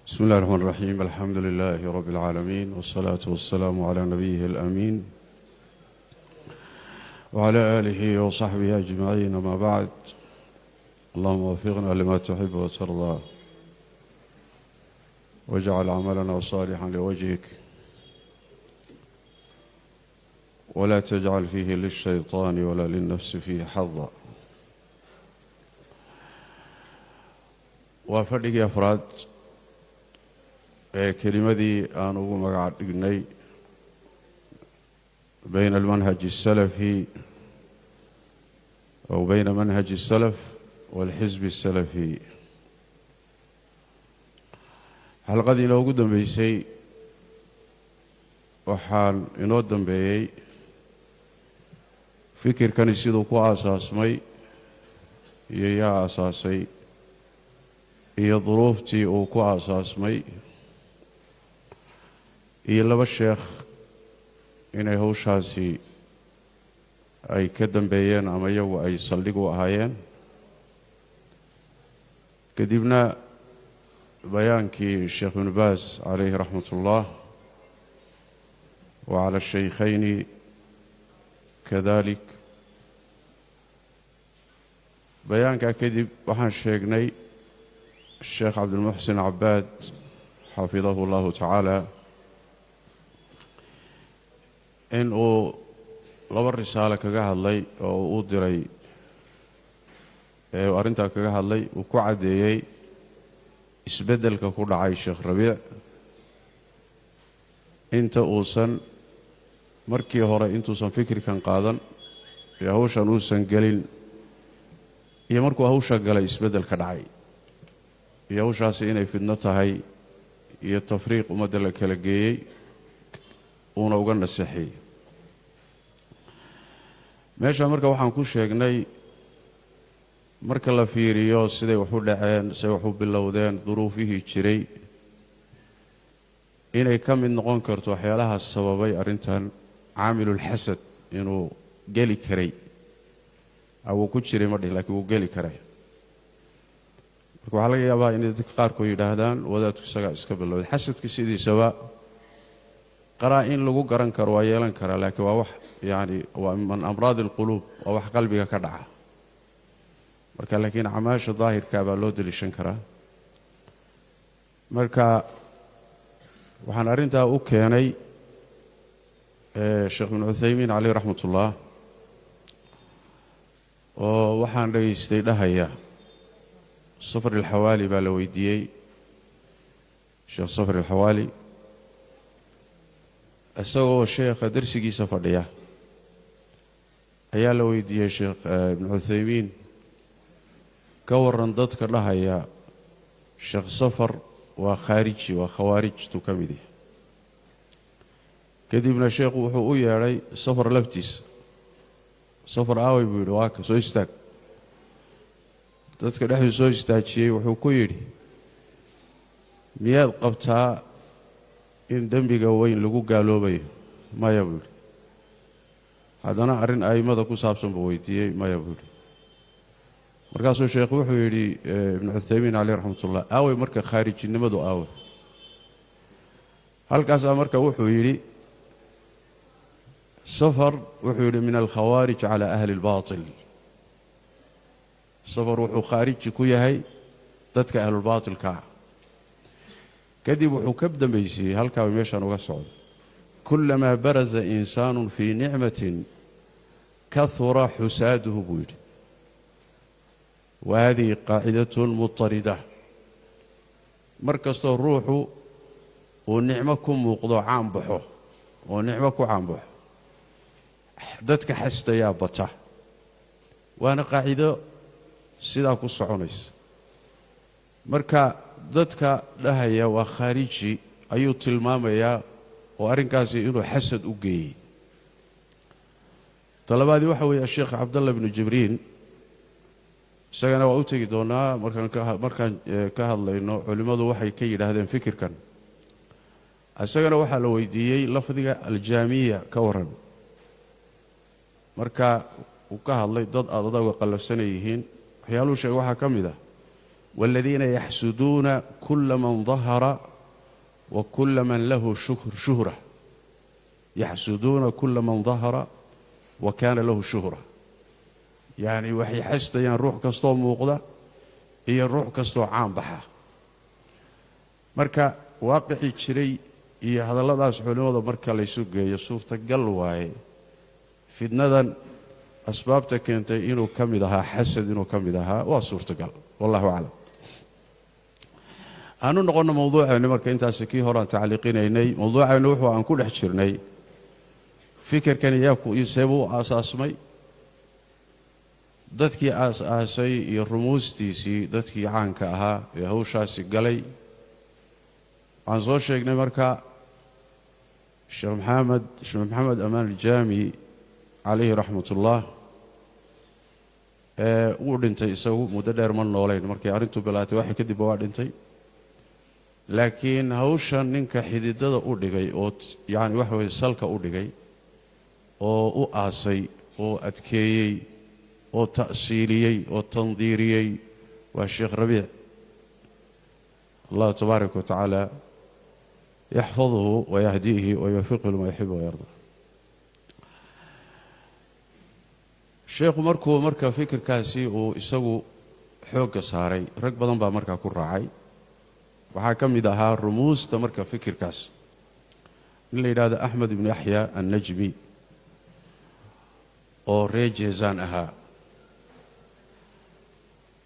بسم الله الرحمن الرحيم. الحمد لله رب العالمين، والصلاة والسلام على نبيه الأمين وعلى آله وصحبه أجمعين. ما بعد، اللهم وفقنا لما تحب وترضى، واجعل عملنا صالحا لوجهك، ولا تجعل فيه للشيطان ولا للنفس فيه حظا. وفرق أفراد كلمتي أنا مقعد dhignay بين المنهج السلفي أو بين منهج السلف والحزب السلفي. حلقتي inoogu dambeysay waxaan inoo dambeeyey fikirkani siduu ku aasaasmay iyo yaa aasaasay iyo duruuftii uu ku aasaasmay iyo laba sheekh inay hawshaasi ay ka dambeeyeen ama iyagu ay saldhig u ahaayeen. kadibna bayaankii sheekh ibn baas calayhi raxmatullah وعلى الشيخين كذلك. بيانك كذب وحن شيخني الشيخ عبد المحسن عباد حفظه الله تعالى إنه لو الرسالة كجهلي أو أدري وأرنتها كجهلي وكعدي إسبدل ككل عايش شيخ ربيع أنت أوصن markii hore intuusan fikirkan qaadan iyo hawshan uusan gelin iyo markuu hawsha galay isbedel ka dhacay iyo hawshaasi inay fidno tahay iyo tafriiq ummadda la kala geeyey uuna uga naseexay. meesha marka waxaan ku sheegnay marka la fiiriyo siday wax u dhaceen, siday wax u bilowdeen, duruufihii jiray, inay ka mid noqon karto waxyaalaha sababay arrintan عامل الحسد إنه جالي كري أو كتشري مرة لكن هو جالي كري. وعلى يابا إن ذكر كوي دهدان وذا تسقى إسكابل الحسد كسيدي سواء قرائن لو قرن كروايا لن كرا لكن واح يعني ومن أمراض القلوب وواح قلبك كدعة. مركا لكن عماش الظاهر كابالود للشنكرة مركا وحن أرنتها أوكياني الشيخ ابن عثيمين عليه رحمة الله وحان رئيستي لهايا صفر الحوالي بالويديي الشيخ صفر الحوالي أسوه الشيخ درسي سفر ليه هيا لويديي الشيخ ابن عثيمين كورن ضدك لهايا الشيخ صفر وخارجي وخوارج تكمدي. kadibna sheekhu wuxuu u yeedhay safar laftiis. safar aaway buu yidhi waa ka soo istaag. dadka dhexdii soo istaajiyey wuxuu ku yidhi miyaad qabtaa in dembiga weyn lagu gaaloobayo? maya buu yidhi. haddana arrin a'immada ku saabsan buu weydiiyey. maya buu yidhi. markaasuu sheekhu wuxuu yidhi ibnu cuthaymiin caleyh raxmatullah aaway marka khaarijinimadu aaway. halkaasaa marka wuxuu yidhi صفر وحول من الخوارج على أهل الباطل. صفر وحو خارج كويهي ضدك أهل الباطل كاع كذب وحو كبدا بيسي هل كاو ميشان وقصعد. كلما برز إنسان في نعمة كثر حساده بويد. وهذه قاعدة مضطردة. مركز الروح ونعمكم وقضوا عام بحو ونعمكم عام بحو dadka xastayaa bata waana qaacido sidaa ku soconaysa. marka dadka dhahaya waa khaariji ayuu tilmaamayaa oo arrinkaasi inuu xasad u geeyey. talabaadii waxa weeye sheekh cabdallah ibnu jibriin isagana waa u tegi doonaa markaan ka hadlayno culimmadu waxay ka yidhaahdeen fikirkan. isagana waxaa la weydiiyey lafdiga aljaamiya ka waran. marka uu ka hadlay dad aad adaga qalafsanay yihiin waxyaaluhu sheegay waxaa ka mid ah والذين يحسدون كل من ظهر وكل من له شهرة يحسدون كل من ظهر وكان له شهرة يعني وحي حسديان روح كستو موقدا هي روح كستو عام بحا marka waaqicii jiray iyo hadalladaas culimada marka la isu geeyo suurtagal waaye fidnadan asbaabta keentay inuu ka mid ahaa xasad inuu ka mid ahaa waa suurtagal wallahu a'lam aanu noqono mawduuceena marka intaas kii horaan tacliiqinaynay mawduuceena wuxuu aan ku dhex jirnay fikirkan iyaa ku isabu asaasmay dadkii aasay iyo rumuustiisii dadkii caanka ahaa ee hawshaasi galay aan soo sheegnay marka Sheikh Mohammed Amaan al-Jaami alayhi rahmatullah uu dhintay isagu muddo dheer ma nooleyn markii arintu bilaatay waxa kadib waa dhintay laakiin hawshan ninka xididada u dhigay oo yaani wax weey salka u dhigay oo u aasay oo adkeeyay oo ta'siiliyay oo tandiiriyay waa Sheikh Rabi' Allah tabaaraka wa ta'ala يحفظه ويهديه ويوفقه لما يحب ويرضى الشيخ مركا فكر كاسي ويسوي حوق صاري رك بدن با مركا ku raacay waxa kamid ahaa rumuusta marka fikirkaas in la yiraahdo Ahmed ibn Yahya an-Najmi oo reejezan ahaa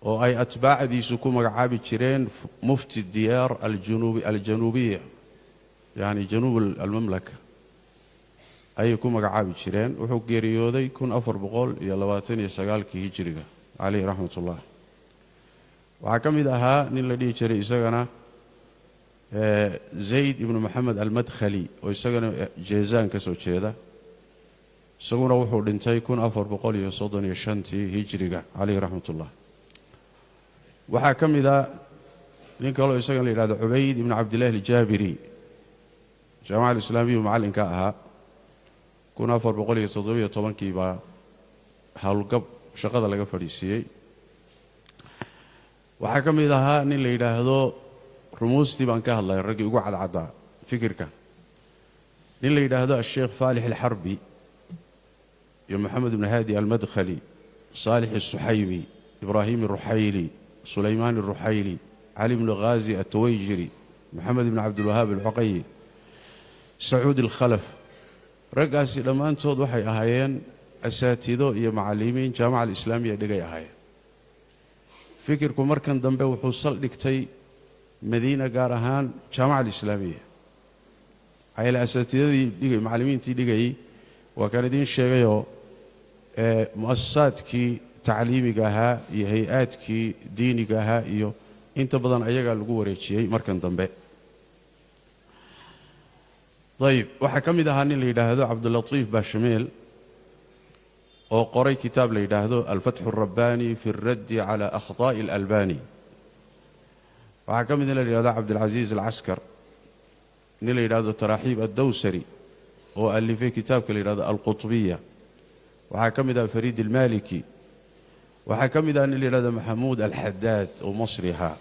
oo ay atbaacdiisu ku magacaabi jireen mufti diyaar al-janubiyya يعني جنوب المملكة أي كم عابد شيرين وحق جريودي كن أفر بقول يا لواتين يسقال كي هجرية عليه رحمة الله وحكم إذا نلدي شري سجنا زيد بن محمد المدخلي ويسجنا جيزان كسو شيدا سجنا وحول دنتي كن أفر بقول يصدن يشنتي هجرية عليه رحمة الله وحكم إذا نقول يسجنا لهذا عبيد بن عبد الله الجابري جماعة الإسلامية ومعلن كأها كنا أفر بقولي صدوية طبعا كيبا هالقب شقادة لقى فريسيي وحكم إذا هاني اللي يلاهدو رموز تبان كهالله الرقي يقوع على عدا فكرك اللي يلاهدو الشيخ فالح الحربي يا محمد بن هادي المدخلي صالح السحيمي إبراهيم الرحيلي سليمان الرحيلي علي بن غازي التويجري محمد بن عبد الوهاب العقيل سعود الخلف رجاسي لما أنتوا وحي أهين أساتذة يا معلمين جامعة الإسلامية دقي أهين فكركم مركن دنبه وحصل لكتي مدينة قارهان جامعة الإسلامية هاي الأساتذة دقي معلمين تي دقي وكان دين شيء مؤسسات كي تعليمي جاها هيئات كي ديني جاها أنت بدن أيجا الجوري شيء مركن دنبه طيب وحكم إذا هاني اللي يدهدو عبد اللطيف باشميل أو قري كتاب اللي يدهدو الفتح الرباني في الرد على أخطاء الألباني وحكم إذا اللي يدهدو عبد العزيز العسكر اللي يدهدو تراحيب الدوسري هو اللي في كتاب اللي يدهدو القطبية وحكم إذا فريد المالكي وحكم إذا اللي يدهدو محمود الحداد ومصرها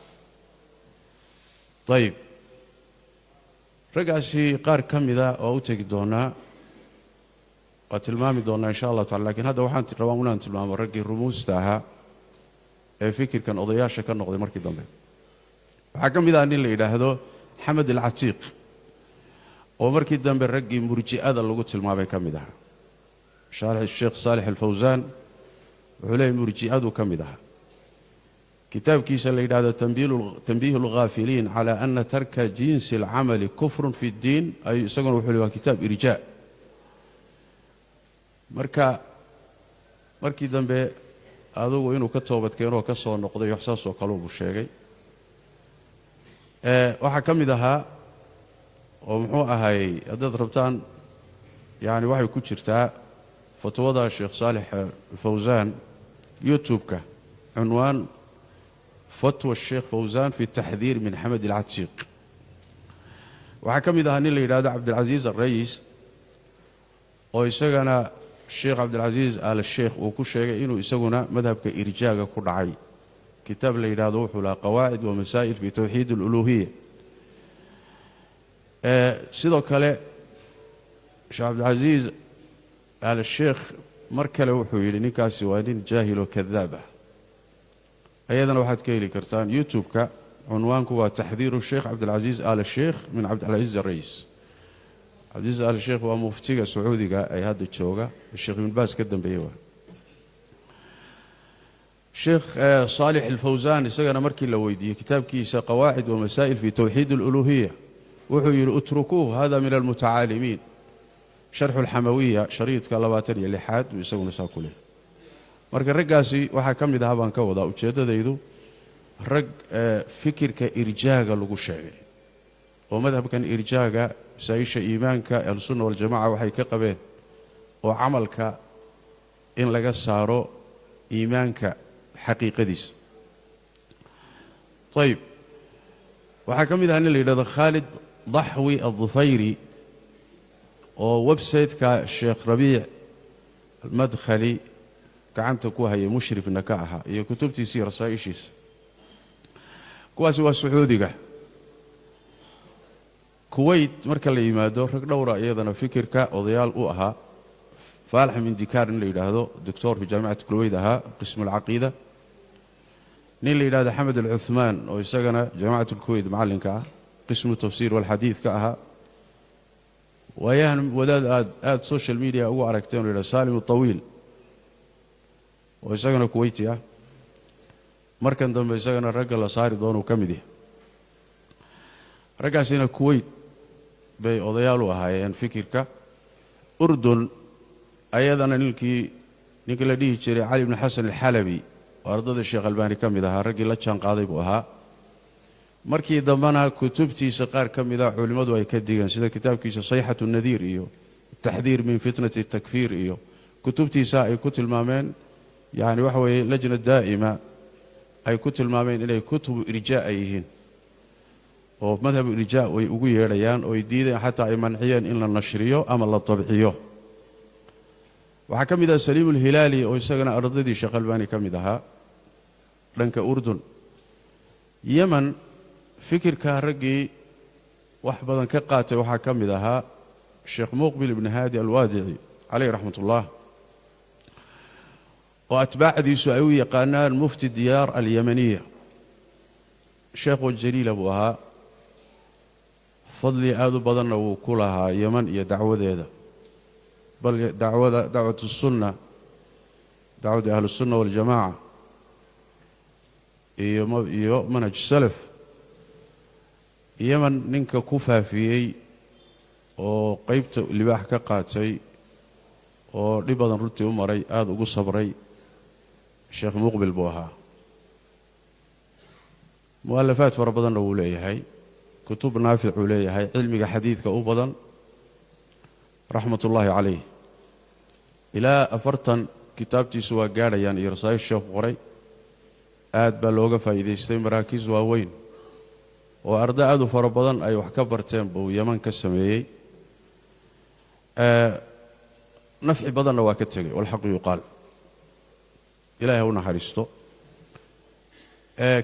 طيب رجعسي قار كم إذا أو تجدونا وتلمامي دونا إن شاء الله تعالى لكن هذا وحنا تروامنا أن تلمام رجع الرموز تاعها فكر كان أضياش كان نقضي مركي دمه وحكم إذا أن اللي هذا حمد العتيق ومركي دم بالرجع مرجئ هذا اللي قلت الماء كم إذا شارح الشيخ صالح الفوزان وعليه مرجئ هذا كم إذا كتاب كيس اللي هذا تنبيه الغافلين على أن ترك جنس العمل كفر في الدين أي سجن حلوة كتاب إرجاء مركي دنبه هذا وينو كتوبة كينو كسر النقطة يحساس وقلوب الشيء وحكم ذها ومحوها هاي أدد ربطان يعني واحد كتشرتها فتوضع الشيخ صالح الفوزان يوتيوب عنوان فتوى الشيخ فوزان في التحذير من حمد العتيق وحكم إذا هني اللي عبد العزيز الرئيس ويسجنا الشيخ عبد العزيز آل الشيخ وكل شيء إنه يسجنا مذهب كإرجاء كل عاي كتاب ليلاد وحلا قواعد ومسائل في توحيد الألوهية. سيدو كالي شيخ عبد العزيز على الشيخ مركله وحويل نكاسي وادين جاهل وكذابة. أيضا واحد كيلي كرتان يوتيوب عنوانك هو تحذير الشيخ عبد العزيز آل الشيخ من عبد العزيز الرئيس. عبد العزيز آل الشيخ هو مفتي سعودي أي هذا الشوقة الشيخ بن باز قدم بيوه. الشيخ صالح الفوزان يسجن مركي لويدي كتاب كيس قواعد ومسائل في توحيد الألوهية وحيل اتركوه هذا من المتعالمين. شرح الحموية شريط كلاباتري اللي حاد ويسوون ساكله. مركي الرجاسي وحكم ده هبان كوضا وشهد ذيدو رج فكر كإرجاء لجو الشيء ومذهب كان إرجاء سايش إيمانك السنة والجماعة وحي كقبه وعملك إن لقى سارو إيمانك حقيقة ديس. طيب وحكم إذا أن اللي خالد ضحوي الظفيري وويب سايت كالشيخ ربيع المدخلي كعنت كوها هي مشرف نكاحها هي كتبتي سير سايشيس كواسي والسعودي كويت مركز اللي يمادو رك دورة أيضا فكر كأضيال أوها فالح من ديكار اللي هذا دكتور في جامعة الكويت قسم العقيدة نيل إلى حمد العثمان ويسجن جامعة الكويت معلن قسم التفسير والحديث وياهم وداد آد سوشيال ميديا أو عركتين إلى سالم الطويل ويسجن كويتيا مركن دم يسجن الرجل صار دونه كمدي رجع سين الكويت بأضياله هاي فكرك أردن أيضا نلكي نكلديه شري علي بن حسن الحلبي وأرض الشيخ الباني كمدها الرجل لا كان قاضي بها markii dambana kutubtiisa qaar kamida culimadu ay ka digan sida kitaabkiisa sayxatu nadiir iyo taxdiir min fitnati takfiir iyo kutubtiisa ay ku tilmaameen yani waxa weeye lajna daa'ima ay ku tilmaameen inay kutubu irjaa ay yihiin oo madhab irjaa way ugu yeedhayaan oo ay diideen xataa ay manciyeen in la nashriyo ama la tabciyo. waxaa ka mid ah Saliim al-Hilaali oo isagana ardadii Sheekh Albani ka mid ahaa dhanka Urdun. Yemen fikirka raggii wax badan ka qaatay waxaa ka mid ahaa Sheekh Muqbil ibn Hadi al-Wadi'i alayhi rahmatullah oo atbaacdiisu ay u yaqaanaan mufti diyaar al-Yamaniya Sheekh Jaliil Abu Aha fadli aad u badan oo ku lahaa Yemen iyo dacwadeeda bal dacwatu sunnah dacwada ahlu sunnah wal jamaa iyo manhaj salaf Yemen ninka ku faafiyay oo qaybta libaax ka qaatay oo dhib badan runtii u maray aad ugu sabray Sheekh Muqbil buu ahaa. mu'alafaat fara badan uu leeyahay kutub naafic uu leeyahay cilmiga xadiidka u badan rahmatullahi alayhi ilaa 40 kitaabtiisu waa gaadhayaan iyo rasaayil sheekh qoray aad baa looga faa'iideystay maraakiis waaweyn oo arday aad u fara badan ay wax ka barteen buu Yemen ka sameeyay nafci badanna waa ka tagay wal xaq yuqaal ilaahay una haristo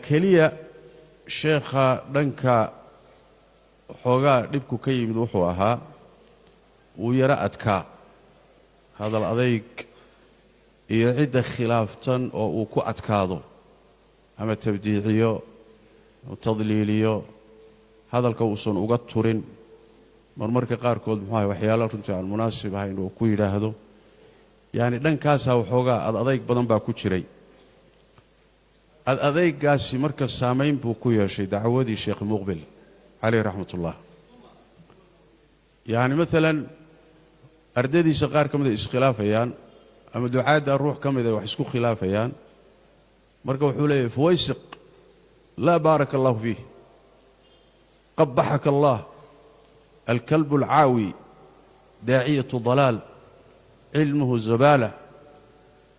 kaliya sheekha dhanka xoogaa dhibku ka yimid wuxuu ahaa uu yara adkaa hadal adayg iyo cidda khilaaftan oo uu ku adkaado ama tabdiiciyo tadliiliyo hadalka uusan uga turin marmarka qaarkood muxuu ahay waxyaalo runtii aan munaasib ahayn oo ku yiraahdo yani dhankaas waxoogaa adayg badan baa ku jiray adaygaasi marka saameyn buu ku yeeshay dacwadii Sheekh Muqbil alayhi rahmatullah yani مثلا ardaydiisa qaar kamid ah iskhilaafayaan ama ducaada ruux kamid ah wax isku khilaafayaan marka wuxuu leeyahay Fuwaysiq لا بارك الله فيه قبحك الله الكلب العاوي داعية ضلال علمه زبالة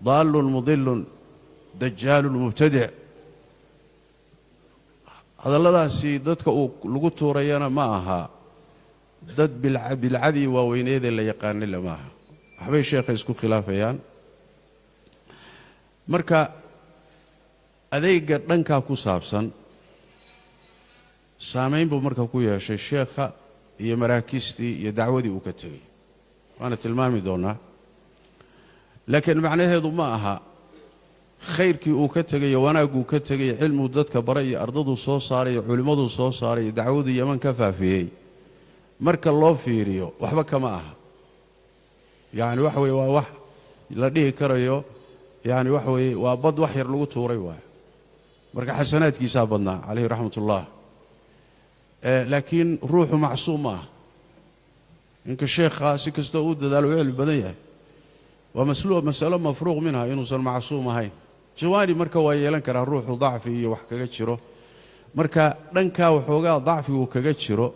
ضال مضل دجال مبتدع هذا الله سيدتك لغو توريانا معها دد بالعدي ووينيد اللي يقان لله معها حبي الشيخ يسكو خلافيان مركا adeega dhanka ku saabsan saameyn buu marka ku yeeshay sheekha iyo maraakiistii iyo dacwadii uu ka tegay waana tilmaami doonaa laakiin macnaheedu ma aha khayrkii uu ka tegay wanaaguu ka tegay cilmu dadka baray iyo ardadu soo saaray culimadu soo saaray dacwadu Yemen ka faafiyay marka loo fiiriyo waxba kama aha yaani wax way waa wax la dhihi karayo yaani wax way waa bad wax yar lagu tuuray waa marka xasanaadkiisa badnaa alayhi rahmatullah laakiin ruuxu macsuum ah inka sheekha si kasta uu dadaalo cilmi badan yahay waa mas'alo mafruuq minha inuu san macsuum ahayn jawaani marka waa yeelan kara ruuxu dacfi iyo wax kaga jiro marka dhanka waxooga dacfi uu kaga jiro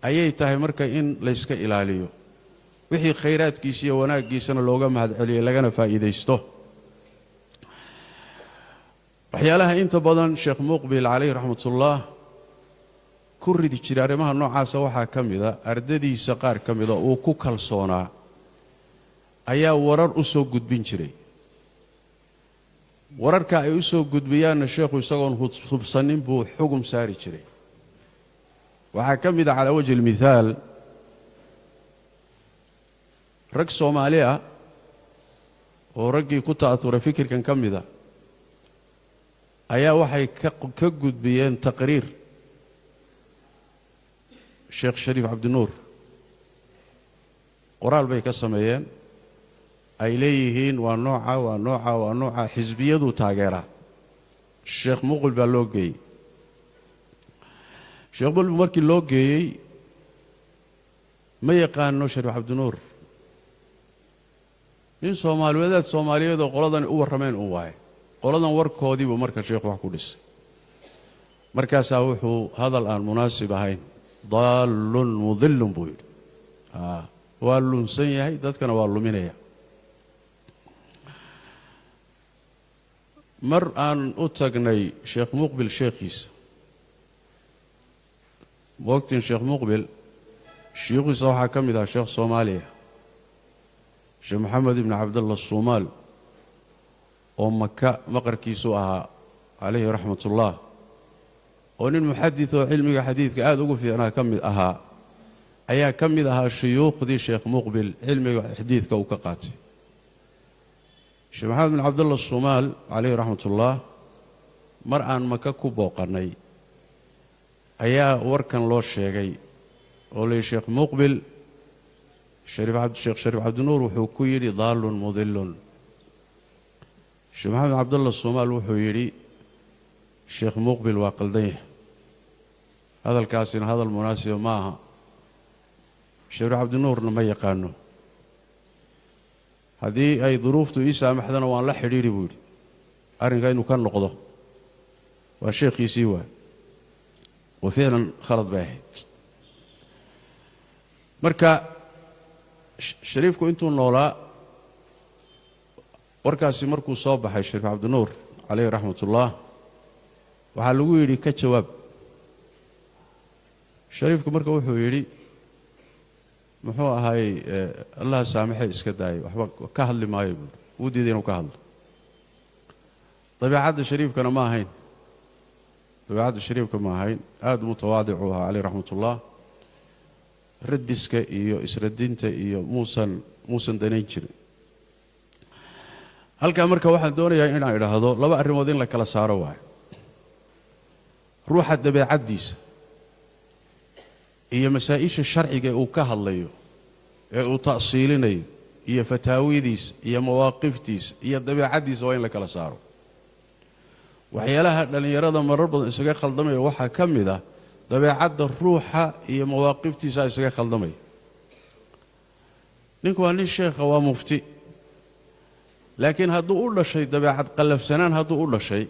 ayay tahay marka in la iska ilaaliyo wixii khayraadkiisa iyo wanaagiisana looga mahad celiyo lagana faa'iideysto waxyaalaha inta badan Sheekh Muqbil alayhi rahmatullah kuridi jiray arrimaha noocaas waxa kamida ardadiisa qaar kamida oo ku kalsoonaa ayaa warar u soo gudbin jiray wararka ay u soo gudbiyaan sheekhu isagoon hubsanin buu xugum saari jiray waxa kamida ala wajhi mithaal rag Soomaaliya oo ragii ku taaturay fikirkan kamida ayaa waxay ka gudbiyeen taqriir Sheikh Sharif Abdunur qoraal bay ka sameeyeen ay leeyihiin waa nooca xisbiyadu taageera Sheikh Muqbil baa loo geeyay Sheikh Muqbil markii loo geeyay ma yaqaano Sharif Abdunur in Soomaaliyeed oo qoladan u warrameen u waay qoladan warkoodii buu marka sheekhu wax ku dhisay markaas wuxuu hadal aan munaasib ahayn dallun mudillun buu yiri waa lunsan yahay dadkana waa luminaya mar aan u tagnay Sheikh Muqbil sheekhiisa waqtin Sheikh Muqbil sheekhiisa waxa kamid ah Sheikh Soomaaliya Sheikh Mohammed ibn Abdullah Soomaal oo Makka maqarkiisu ahaa alayhi rahmatullah oo nin muhaddith oo cilmiga xadiidka aad ugu fiicnaa kamid ahaa ayaa kamid ahaa shuyuuqdii Sheikh Muqbil cilmiga xadiidka uu ka qaatay Sheikh Mohammed ibn Abdullah Soomaal alayhi rahmatullah mar aan Makka ku booqanay ayaa warkan loo sheegay oo leey Sheikh Muqbil Sheikh Sharif Abdunur wuxuu ku yiri dallun mudillun Sheikh Mohammed Abdullah Soomaal wuxuu yiri Sheikh Muqbil waa qaldan hadalkaasina hadal munaasib ma aha Sheikh Abdunurna ma yaqaano hadii ay duruuftu ii saamaxdana waan la xiriiri buu yiri arrinka inuu ka noqdo waa sheekhiisii waa وفعلا خلط باهت marka shariifku intuu noolaa warkaasi markuu soo baxay Sheikh Abdunur alayhi rahmatullah waxa lagu yiri ka jawaab shariifku marka wuxuu yiri muxuu ahay Allah saamaxay iska daay waxba ka hadli maayo uu diiday inuu ka hadlo dabiicada shariifkana ma ahayn dabiicada shariifka ma ahayn aad mutawaadicu alayhi rahmatullah radiska iyo isradinta iyo muusan danayn jirin halka marka waxaan doonayaa inaan idhaahdo laba arrimood in la kala saaro waay ruuxa dabeecadiisa iyo masaa'isha sharciga uu ka hadlayo ee uu taasiilinayo iyo fataawidiisa iyo mawaaqiftiisa iyo dabeecadiisa waa in la kala saaro waxyaalaha dhalinyarada marar badan isaga khaldamay waxa kamid ah dabeecadda ruuxa iyo mawaaqiftiisa isaga khaldamay ninku waa nin sheekha waa mufti laakiin hadduu u dhashay dabeecad qalafsanaan hadduu u dhashay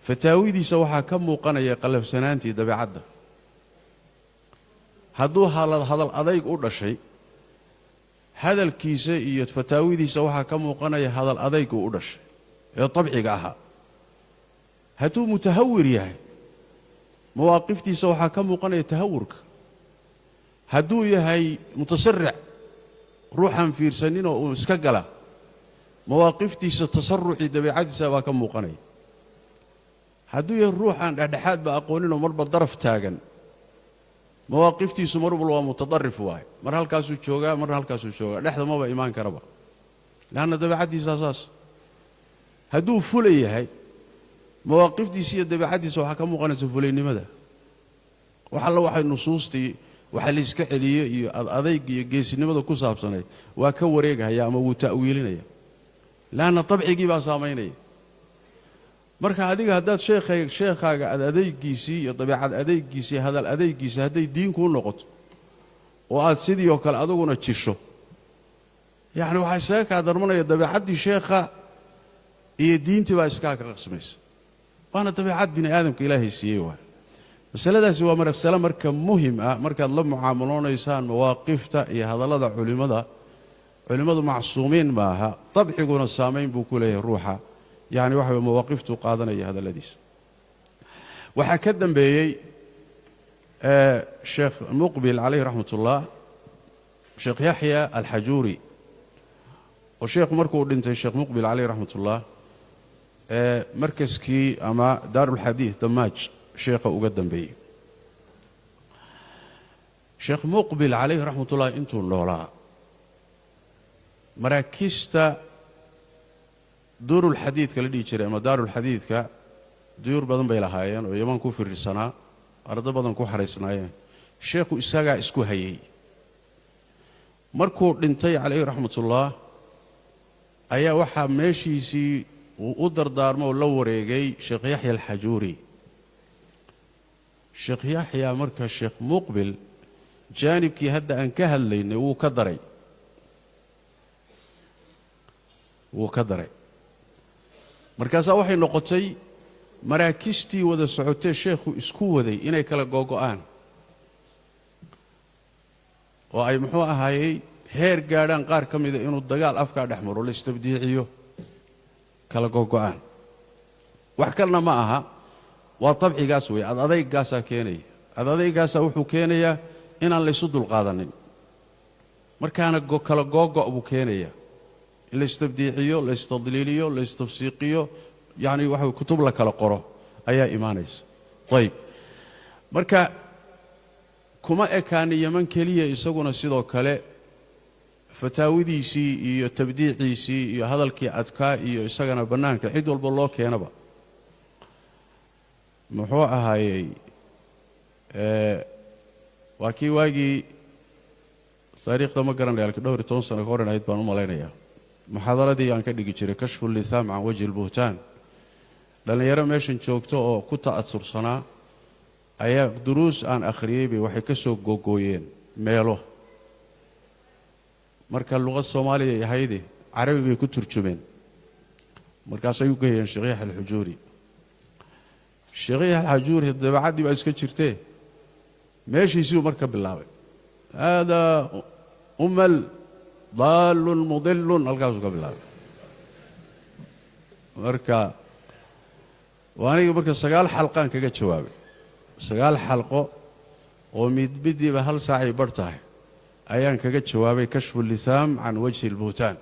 fataawidiisa waxa ka muuqanaya qalafsanaantii dabeecadda hadduu hadal adayg u dhashay hadalkiisa iyo fataawidiisa waxa ka muuqanaya hadal adayg u dhashay ee tabciga aha hadduu mutahawir yahay mawaaqiftiisa waxa ka muuqanaya tahawurka hadduu yahay mutasarric ruuxan fiirsanin oo uu iska gala mawaaqiftiisa tasarruci dabeecadiisa baa ka muuqanaya hadduu yahay ruux aan dhexdhexaad ba aqooninoo marba daraf taagan mawaaqiftiisu mar walba waa mutadarrif waaye mar halkaasuu joogaa marna halkaasuu joogaa dhexda maba imaan karaba laanna dabeecaddiisa asaas hadduu fula yahay mawaaqiftiisa iyo dabeecaddiisa waxaa ka muuqanaysa fulaynimada wax alla waxay nusuustii waxa la iska celiyo iyo adayg iyo geesinimada ku saabsanayd waa ka wareegaya ama wuu ta'wiilinaya laanna tabcigii baa saamaynaya marka adiga haddaad sheekhaaga adaygiisii iyo dabeecad adaygiisii iyo hadal adaygiisii hadday diin kuu noqoto oo aad sidii oo kale aduguna jisho yacni waxaa isaga kaa darmanaya dabeecaddii sheekha iyo diintii baa iskaa ka qasmaysa waana dabeecad bini aadamka ilaahay siiyey waay masaladaasi waa masale marka muhim ah markaad la mucaamalonaysaan mawaaqifta iyo hadallada culimmadu macsuumiin maaha dabciguna saamayn buu ku leeyahay ruuxa يعني waxa mawaaqiftu qaadanaya hadaladiisa waxa ka dambeeyay sheekh muqbil alayhi rahmatullah sheekh yahya al-hajuri oo sheekh markuu dhintay sheekh muqbil alayhi rahmatullah markaskii ama daarul hadith damaaj sheekha uga dambeeyay sheekh muqbil alayhi rahmatullah intuu noolaa maraakista دور الحديث كلا دي جري أما دار الحديث كا دور بدن بيلاهاين ويمان كو في السنة أرد بدن كو حريصناين الشيخ إسحاق إسكو هيي مركو دنتي عليه رحمة الله أيا وحا ماشي سي وقدر دار ما ولو وريجي شيخ يحيى الحجوري شيخ يحيى مركز الشيخ مقبل جانب كي هدا أن كهل لين وكدري markaas waxay noqotay maraakistii wada socotay sheekhu isku waday inay kala go'go'aan oo ay muxuu ahaayay heer gaadhaan qaar ka mid ah inuu dagaal afka dhaxmaro la istabdiiciyo kala go'go'aan wax kalena ma aha waa tabcigaas way adaygaas keenay adaygaas wuxuu keenayaa inaan la isu dul qaadanin markaana kala go'go' buu keenayaa la istabdiiciyo la istadliiliyo la istafsiiqiyo yani waxa kutub la kala qoro ayaa iimaanaysa tayib marka kuma ekaan yaman kaliya isaguna sidoo kale fataawidiisii iyo tabdiiciisii iyo hadalkii adkaa iyo isagana banaanka cid walba loo keenaba muxuu ahaayay waa kii waagii taariikhda ma garanayo dhowr 10 sano ka hor inayd baan u malaynayaa محاضرتي aan ka dhigi jiray kashfu lisaam aan wajhi albuhtaan dhalinyaro meeshan joogto oo ku ta'assursanaa ayaa duruus aan akhriyay bay waxay ka soo gogooyeen meelo marka luqad Soomaaliya ay hayde Carabi bay ku turjumeen markaas ay u geeyeen Sheekh al-Hujuri Sheekh al-Hujuri dabeecadii baa iska jirtay meeshiisii marka bilaabay hada umal ضال مضل القاس قبل هذا مركا واني مركا سقال حلقان كجا جوابي سقال حلقه ومدبدي بهال ساعي برتاه ايان كجا جوابي كشف اللثام عن وجه البهتان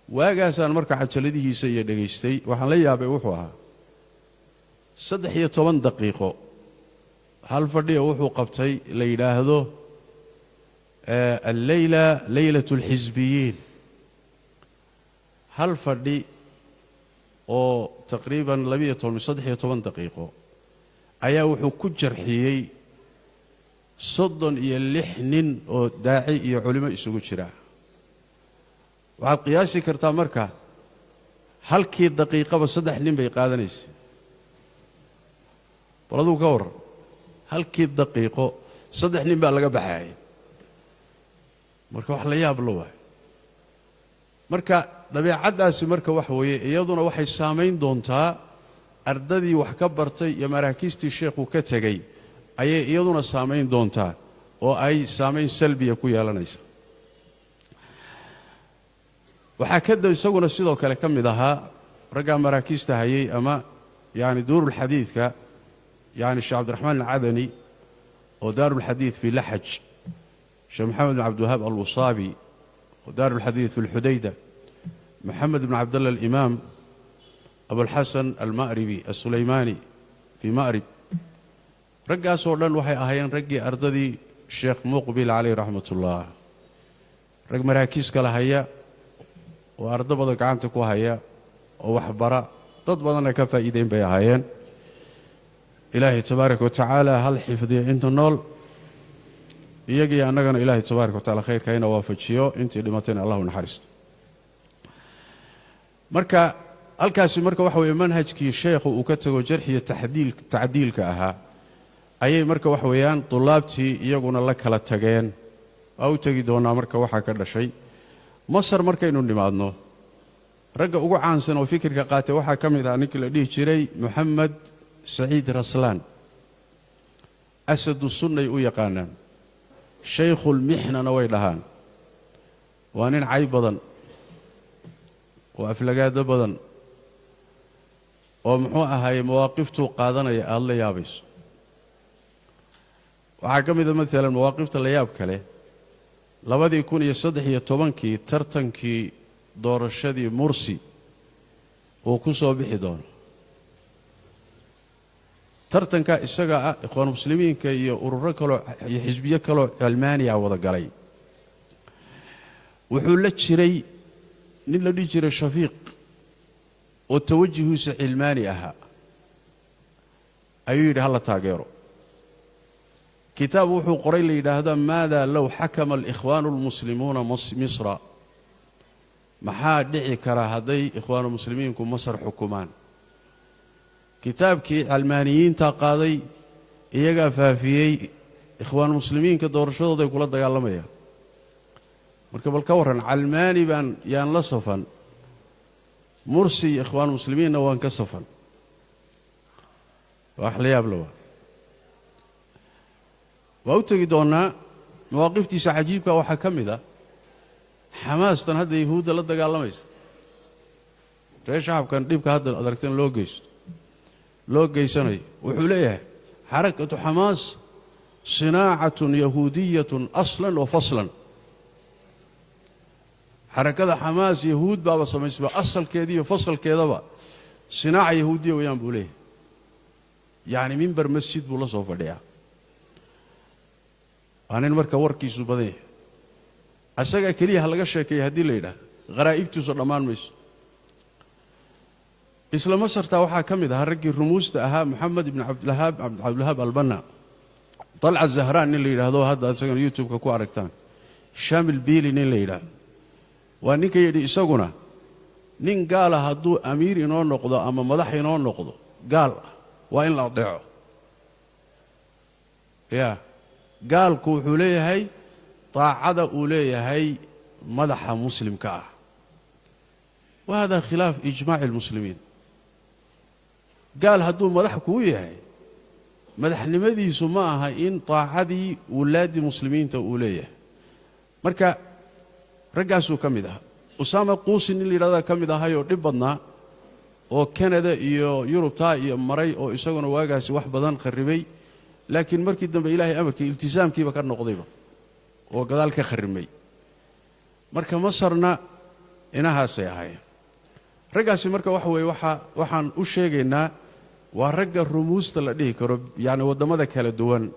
واغاسان مركا حجلديhiisa iyo dhageystay waxaan la yaabay wuxuu ahaa 13 daqiiqo hal fadhiyo wuxuu qabtay la yiraahdo الليلة ليلة الحزبيين هل فردي أو تقريبا لبية من 13 دقيقة أيا وحو كجرحيي صدن يلحن أو داعي علماء يسوق شراع وعلى قياسي كرتا مركا هل كي دقيقة بس 3 نين بيقادنيس بردو كور هل كي دقيقة 3 نين بقى بحاي marka wax la yaab loo waay marka dabeecadaasi marka wax weeye iyaduna waxay saameyn doontaa ardadii wax ka bartay iyo maraakiistii sheekhu ka tagay ayay iyaduna saameyn doontaa oo ay saameyn salbiya ku yeelanaysa waxa ka dab isaguna sidoo kale ka mid ahaa raga maraakiista hayay ama yani duurul xadiidka yani Sheekh Abdurrahman al-Adani oo daarul xadiid fi Lahaj شيخ محمد بن عبد الوهاب الوصابي ودار الحديث في الحديدة محمد بن عبد الله الإمام أبو الحسن المأربي السليماني في مأرب رجع صورنا وحي أهين رجع أرضي الشيخ مقبل عليه رحمة الله رجع مراكز كلا هيا وأرض بدك عنتك وهيا وحبرة تضبطنا كفائدين بيهاين إلهي تبارك وتعالى هل حفظي أنت النول يجي أننا إلهي تبارك وتعالى خير كاين وافجيو أنت لمتين الله نحرست مركا الكاسي مركا وحوي منهجكي الشيخ وكتب جرحي تعديل كأها أي مركا وحويان طلابتي يقولون الله كلا تجين أو تجدونا مركا وحا كذا شيء مصر مركا إنه نمادنه رجع وقع عن سنة وفكر كقاتي وحا كم إذا نكل ديه شري محمد سعيد رسلان أسد السنة يقانان شيخ المحنة نويلهان وأنين عيب بدن وأفلقات بدن ومحوها هاي مواقفته قادنا يا الله يابس وحكم إذا مثلا مواقفته اللي يابك له لابد يكون يصدح يتوبنكي ترتنكي دور الشدي مرسي وكسو بحدون ترتنكا إساقا إخوان المسلمين كي يورر كلو حزبية كلو علمانية وضا قلي وحولت شري نلا ديجر الشفيق والتوجه علماني أها أيوه هلا تاقيرو كتاب وحو قريل هذا ماذا لو حكم الإخوان المسلمون مصر محا دعي كراهدي إخوان المسلمين كم مصر حكمان كتابكي علمانيين تاقاضي إيجا فافيي إخوان المسلمين كدور شوضي كل الدقالمية مركب الكورن علماني بان يان لصفا مرسي إخوان المسلمين وان كصفا وأحلي يبلوا وأوتقدونا مواقفتي سعجيبك وحكم ذا حماس تنهد يهود للدقالميس رأي شعب كان ديبك هذا الأدركتين لوجي سنة وحوليه حركة حماس صناعة يهودية أصلا وفصلا حركة حماس يهود بابا سميسبا أصل كذي وفصل كذا صناعة يهودية ويان بوليه يعني منبر مسجد بولا سوف ديا أنا نمرك وركي سبده أسأل كليه هلا شيء هدي ليدا غرائب توصل أمان مش إسلام مصر توحى كم إذا هرجي الرموز تأها محمد بن عبد الوهاب البنا طلع الزهران اللي هذا سجن يوتيوب كقوى ركتان شامل بيلي اللي وأنك يدي سجنا نين قال هدو أمير إنون نقضه أما مدح إنون نقضه قال وإن لا ضيعه يا قال كوحوليه هاي طاعة أوليه هاي مدح مسلم كاه وهذا خلاف إجماع المسلمين قال هدو مدح كويه مدح نمدي سماها إن طاعدي ولاد مسلمين تأوليه مركا رجعسوا كم إذا أسامة قوسين اللي رضا كم إذا هايو ربنا أو كندا يوروب تا مري أو يسوون واجس واحد بدن خربي لكن مركي الدم إلهي أمرك التزام كيف كان نقضيبه وكذلك خرمي مركا مصرنا إنها سيهاي رجعسي مركا وحوي وحن وشيجنا ورجع الرموز تلاقيه كرب يعني ودمدا كلا دوان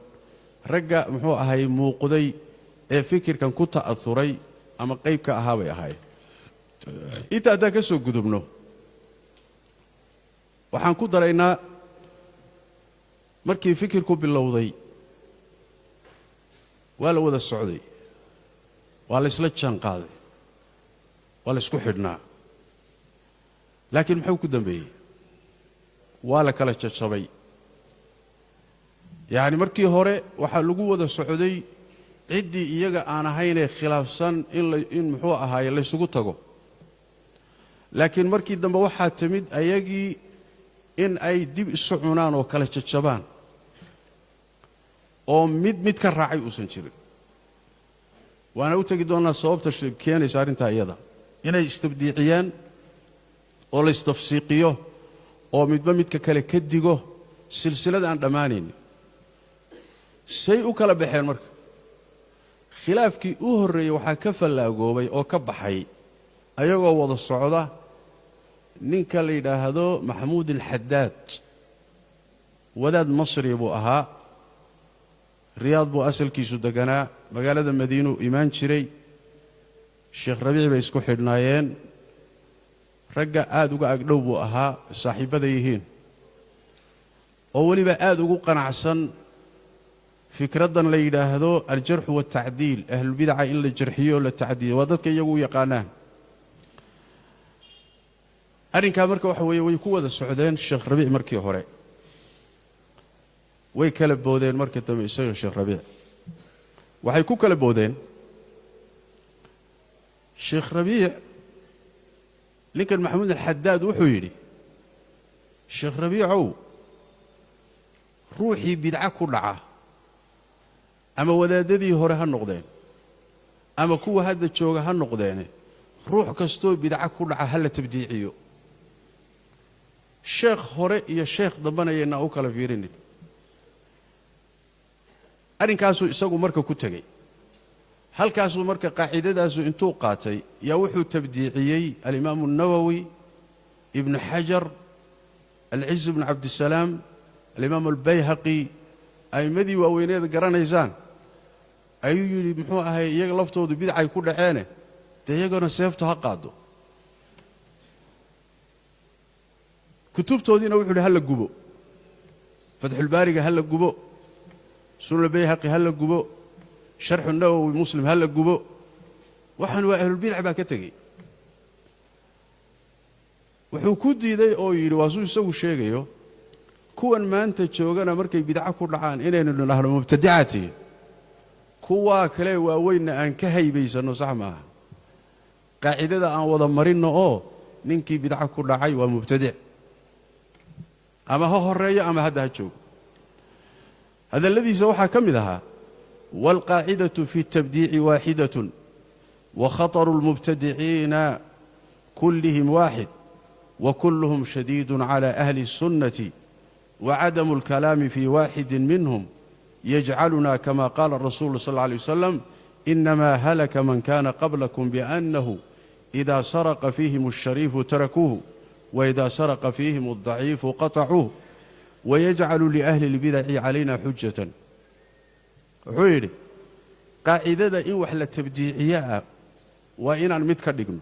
رجع محو هاي موقدي فكر كان كنت أثري أما قيب كأهاوي هاي إذا ده كسو قدمنه وحن كدرينا مركي فكر كوب اللوضي ولا وذا السعودي ولا سلتشان قاضي ولا سكحرنا لكن محو كدم بيه ولا كلا تشبي يعني مركي هوري waxa lagu wada socday cidii iyaga aan ahayn khilaafsan in muxuu ahaay la isugu tago laakiin markii dambe waxa timid ayagii in ay dib isu cunaan oo kala jajabaan oo mid ka raacay uusan jirin waana u tagi doonaa sababta keenaysa arinta iyada inay istabdiiciyaan oo la istafsiiqiyo oo midba midka kale ka digo silsilada aan dhamaanayn shay u kala baxeen marka khilaafkii u horeeyay waxa ka falaagoobay oo ka baxay ayagoo wada socda ninka la yidhaahdo maxamuud alxadaad wadaad masri buu ahaa riyaad buu asalkiisu deganaa magaalada madiinuu imaan jiray sheekh rabiic bay isku xidhnaayeen ragga aad uga agdhow buu ahaa saaxiibbada yihiin oo weliba aad ugu qanacsan fikraddan la yidhaahdo aljarxu waaltacdiil ahlulbidaca in la jarxiyo oo la tacdiilo waa dadka iyagu u yaqaanaan arrinkaa marka waxa weeye way ku wada socdeen sheekh rabiic markii hore way kala boodeen markii dambe isaga sheekh rabiic waxay ku kala boodeen sheekh rabiic ninkan maxamuud alxadaad wuxuu yidhi sheekh rabiicow ruuxii bidca ku dhaca ama wadaadadii hore ha noqdeen ama kuwa hadda jooga ha noqdeene ruux kastoo bidca ku dhaca ha la tabdiiciyo sheekh hore iyo sheekh dambana yaynaa u kala fiirinin arrinkaasuu isagu marka ku tegey halkaasuu marka qaacidadaasu intuu qaatay yaa wuxuu tabdiiciyey alimaamu الnawowi ibnu xajar alciz bnu cabdisalaam alimaamu albayhaqi a'immadii waaweyneed garanaysaan ayuu yidhi muxuu ahay iyaga laftoodu bidcay ku dhaceene dee iyagana seeftu ha qaado kutubtoodiina wuxuu yidhi ha la gubo fatxulbaariga ha la gubo sunan albayhaqi ha la gubo sharxu nawowi muslim ha la gubo waxaan waa ahlulbidac baa ka tegey wuxuu ku diiday oo yidhi waa suu isagu sheegayo kuwan maanta joogana markay bidco ku dhacaan inaynu nidhaahno mubtadicati kuwaa kale waaweynna aan ka haybaysanno sax maaha qaacidada aan wada marinno oo ninkii bidco ku dhacay waa mubtadic ama ha horeeyo ama hadda ha joogo hadalladiisa waxaa ka mid ahaa waalqaacidatu fi اtabdiici waaxidatun wakhataru اlmubtadiciina kullihim waaxid wakulluhum shadiidu cala ahli الsunnati wacadamu اlkalaami fi waaxidi minhum yajcaluna kama qaala rasuulu sal اlه alيه wasalam inama halaka man kana qablakum biأnnahu إida saraqa fiihim الshariifu tarakuuhu وإida saraqa fiihim الضaciifu qaطacuuh wayajcalu liأhli اlbidaci calayna xujatan wuxuu yidhi qaacidada in wax la tabdiiciye ah waa inaan mid ka dhigno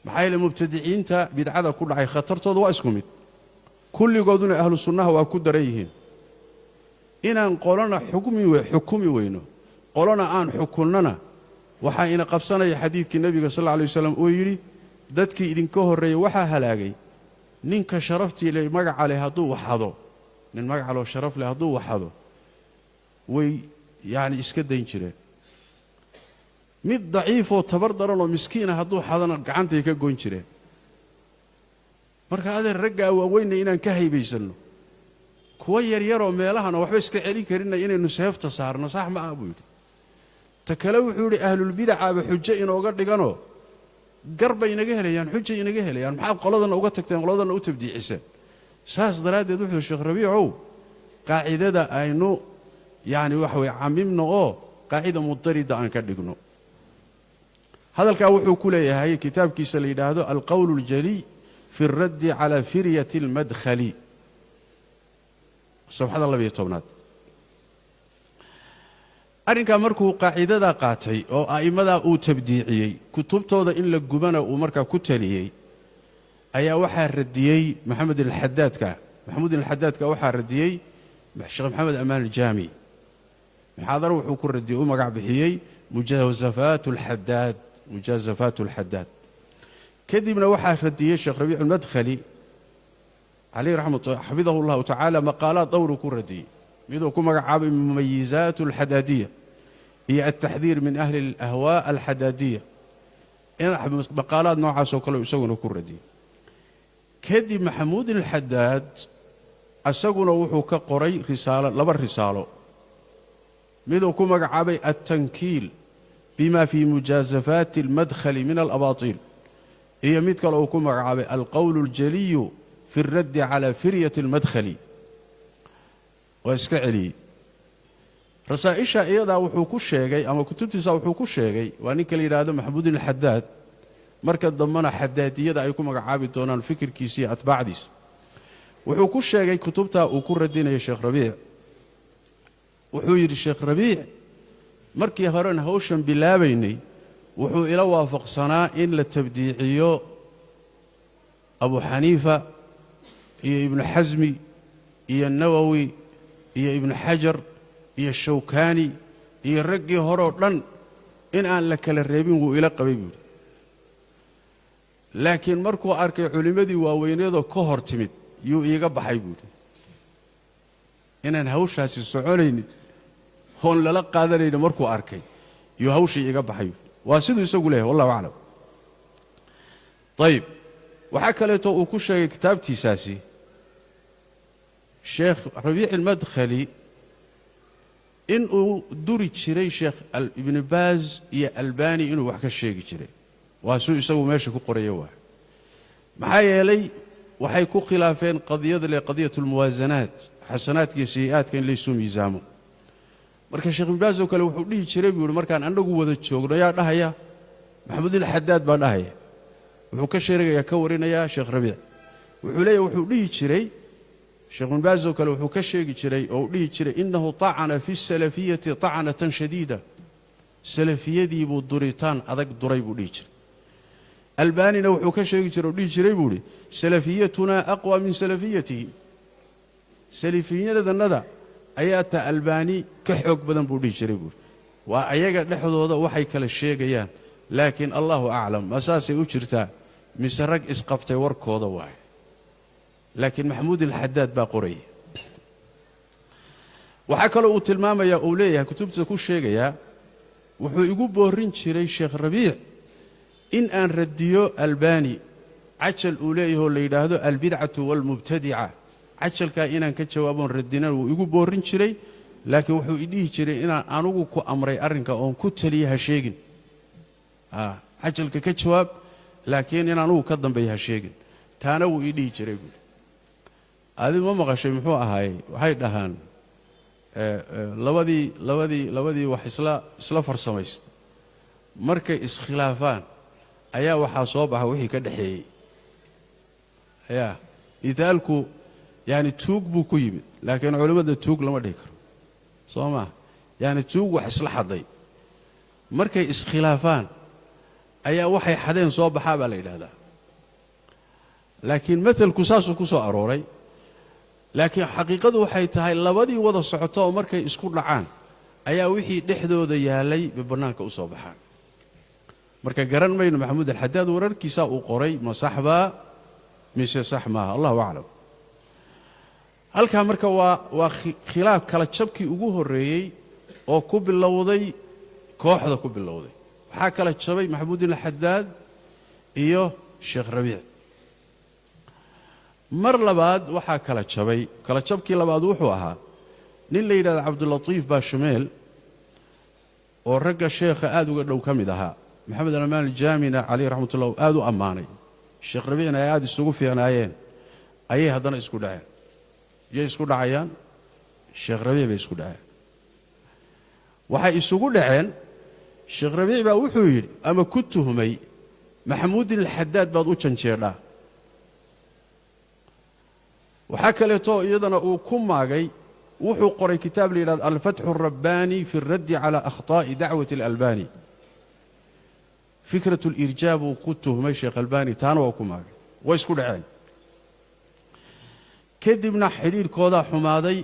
maxaa yeele mubtadiciinta bidcada ku dhacay khatartooda waa isku mid kulligooduna ahlu sunnaha waa ku daran yihiin inaan qolona xukumi weyno qolona aan xukunnana waxaa ina qabsanaya xadiidkii nebiga sal alla alay wasalam uu yidhi dadkii idinka horreeyey waxaa halaagay ninka sharaftii le magaca leh hadduu waxado nin magaca loo sharaf leh hadduu waxado way yacni iska dayn jireen mid daciifoo tabar daranoo miskiina hadduu xadana gacantay ka goyn jireen marka adeer raggaa waaweynna inaan ka haybaysanno kuwa yaryaroo meelahana waxba iska celin karinna inaynu seefta saarno sax ma ah buu yidhi ta kale wuxuu yidhi ahlulbidacaaba xujo inooga dhiganoo gar bay inaga helayaan xujay inaga helayaan maxaad qoladana uga tagteen qoladana u tabdiiciseen saas daraaddeed wuxuu sheekh rabiicow qaacidada aynu yacni waxa weye camimno oo qaacida mudarida aan ka dhigno hadalkaa wuxuu ku leeyahay kitaabkiisa la yidhaahdo alqowl اljaliy fi اraddi calى firyati اlmadkhali safxada 12aad arrinkaa markuu qaacidadaa qaatay oo a'immadaa uu tabdiiciyey kutubtooda in la gubana uu markaa ku taliyey ayaa waxaa radiyey maxamuud alxadaadka waxaa radiyey sheekh maxamed amaan aljaami muxaadaro wuxuu ku radiyey u magac bixiyey mujaazafaat alxadaad kadibna waxaa radiyey sheekh rabiic almadkhali calayh xafidahu اllahu tacaala maqaalaad dhowru ku radiyey miduu ku magacaabay mumayizaat alxadaadiya iyo altaxdiir min ahli alahwaa alxadaadiya maqaalaad noocaasoo kale isaguna ku radiyey kadib maxamuud alxadaad isaguna wuxuu ka qoray laba risaalo miduu ku magacaabay altankiil bima fii mujaazafaati almadkhali min alabaatiil iyo mid kale uu ku magacaabay alqowl اljaliyu fi اraddi calى firyati اlmadkhali waa iska celiyey rasaa'isha iyadaa wuxuu ku sheegay ama kutubtiisa wuxuu ku sheegay waa ninka la yidhaahdo maxamuud alxadaad marka dambana xadaadiyada ay ku magacaabi doonaan fikirkiisa iyo atbaacdiisa wuxuu ku sheegay kutubta uu ku radinayay sheekh rabiic wuxuu yidhi sheekh rabiic markii horena hawshan bilaabaynay wuxuu ila waafaqsanaa in la tabdiiciyo abu xaniifa iyo ibnu xasmi iyo nawowi iyo ibnu xajar iyo shawkaani iyo raggii horeo dhan in aan la kala reebin wuu ila qabay buu yidhi laakiin markuu arkay culimmadii waaweyneedoo ka hor timid yuu iiga baxay buu yidhi inaan hawshaasi soconaynin hoon lala qaadanaynin markuu arkay yuu hawshii iiga baxay waa siduu isagu leeyahay wallahu aclam ayib waxaa kaleeto uu ku sheegay kitaabtiisaasi sheekh rabiic almadkhali inuu duri jiray sheekh ibni baaz iyo albani inuu wax ka sheegi jiray waa suu isagu meesha ku qoraya waa maxaa yeelay waxay ku khilaafeen qadiyada le qadiyatu almuwaasanaat xasanaadka iyo sayi'aadka in laysuu miisaamo marka sheekh ibni baaz oo kale wuxuu dhihi jiray buu yidhi markaan annagu wada joogno yaa dhahaya maxamuud ilxadaad baa dhahaya wuxuu ka sheegayaa ka warinayaa sheekh rabiic wuxuu leeyahay wuxuu dhihi jiray sheekh ibn baaz oo kale wuxuu ka sheegi jiray oo uu dhihi jiray innahu طacana fi الsalafiyati طacnatan shadiida salafiyadii buu duritaan adag duray buu dhihi jiray albaanina wuxuu ka sheegi jiray oo dhihi jiray buu idhi salafiyatuna aqwa min salafiyatihi salafiyadannada ayaa ta albaani ka xoog badan buu dhihi jiray buuri waa ayaga dhexdooda waxay kala sheegayaan laakiin allahu aclam ma saasay u jirtaa mise rag isqabtay warkooda waaye laakiin maxamuud ilxadaad baa qoraya waxaa kaloo uu tilmaamayaa uu leeyahay kutubtiisa ku sheegayaa wuxuu igu boorin jiray sheekh rabiic in aan radiyo albani cajal uu leeyahoo la yidhaahdo albidcatu waalmubtadica cajalkaa inaan ka jawaaboon radina wuu igu boorin jiray laakiin wuxuu idhihi jiray inaan anugu ku amray arrinka oon ku taliya ha sheegin cajalka ka jawaab laakiin in anugu ka dambeeya ha sheegin taana wuu idhihi jiray buui adi ma maqashay muxuu ahaayey waxay dhahaan labadii wax isla farsamaysta markay iskhilaafaan ayaa waxaa soo baxa wixii ka dhaxeeyey yaa mithaalku yaani tuug buu ku yimid laakiin culimmada tuug lama dhihi karo soo maa yaani tuug wax isla xaday markay iskhilaafaan ayaa waxay xadeen soo baxaa baa la yidhaahdaa laakiin maalku saasuu ku soo arooray laakiin xaqiiqadu waxay tahay labadii wada socoto oo markay isku dhacaan ayaa wixii dhexdooda yaalay bay bannaanka u soo baxaan marka garan mayno maxamuud alxadaad wararkiisaa uu qoray ma saxbaa mise sax maaha allahu aclam halkaa marka waa khilaaf kala jabkii ugu horreeyey oo ku bilowday kooxda ku bilowday waxaa kala jabay maxamuudin alxadaad iyo sheekh rabiic mar labaad waxaa kala jabay kala jabkii labaad wuxuu ahaa nin la yidhahdo cabdulatiif baashameel oo ragga sheekha aad uga dhow ka mid ahaa maxamed alamaan aljaamina calayh raxmatullah aad u ammaanay sheekh rabiicna ay aad isugu fiicnaayeen ayay haddana isku dhaceen yay isku dhacayaan sheekh rabiic bay isku dhaceen waxay isugu dhaceen sheekh rabiic baa wuxuu yidhi ama ku tuhmay maxamuudin alxadaad baad u janjeedhaa waxaa kaleeto iyadana uu ku maagay wuxuu qoray kitaab la yidhahdo alfatxu alrabbaani fi اraddi cala akhtaa'i dacwati اlalbani fikratu lirjaa buu ku tuhmay sheekh albani taana waa ku maagay way isku dhaceen kadibna xidhiirhkoodaa xumaaday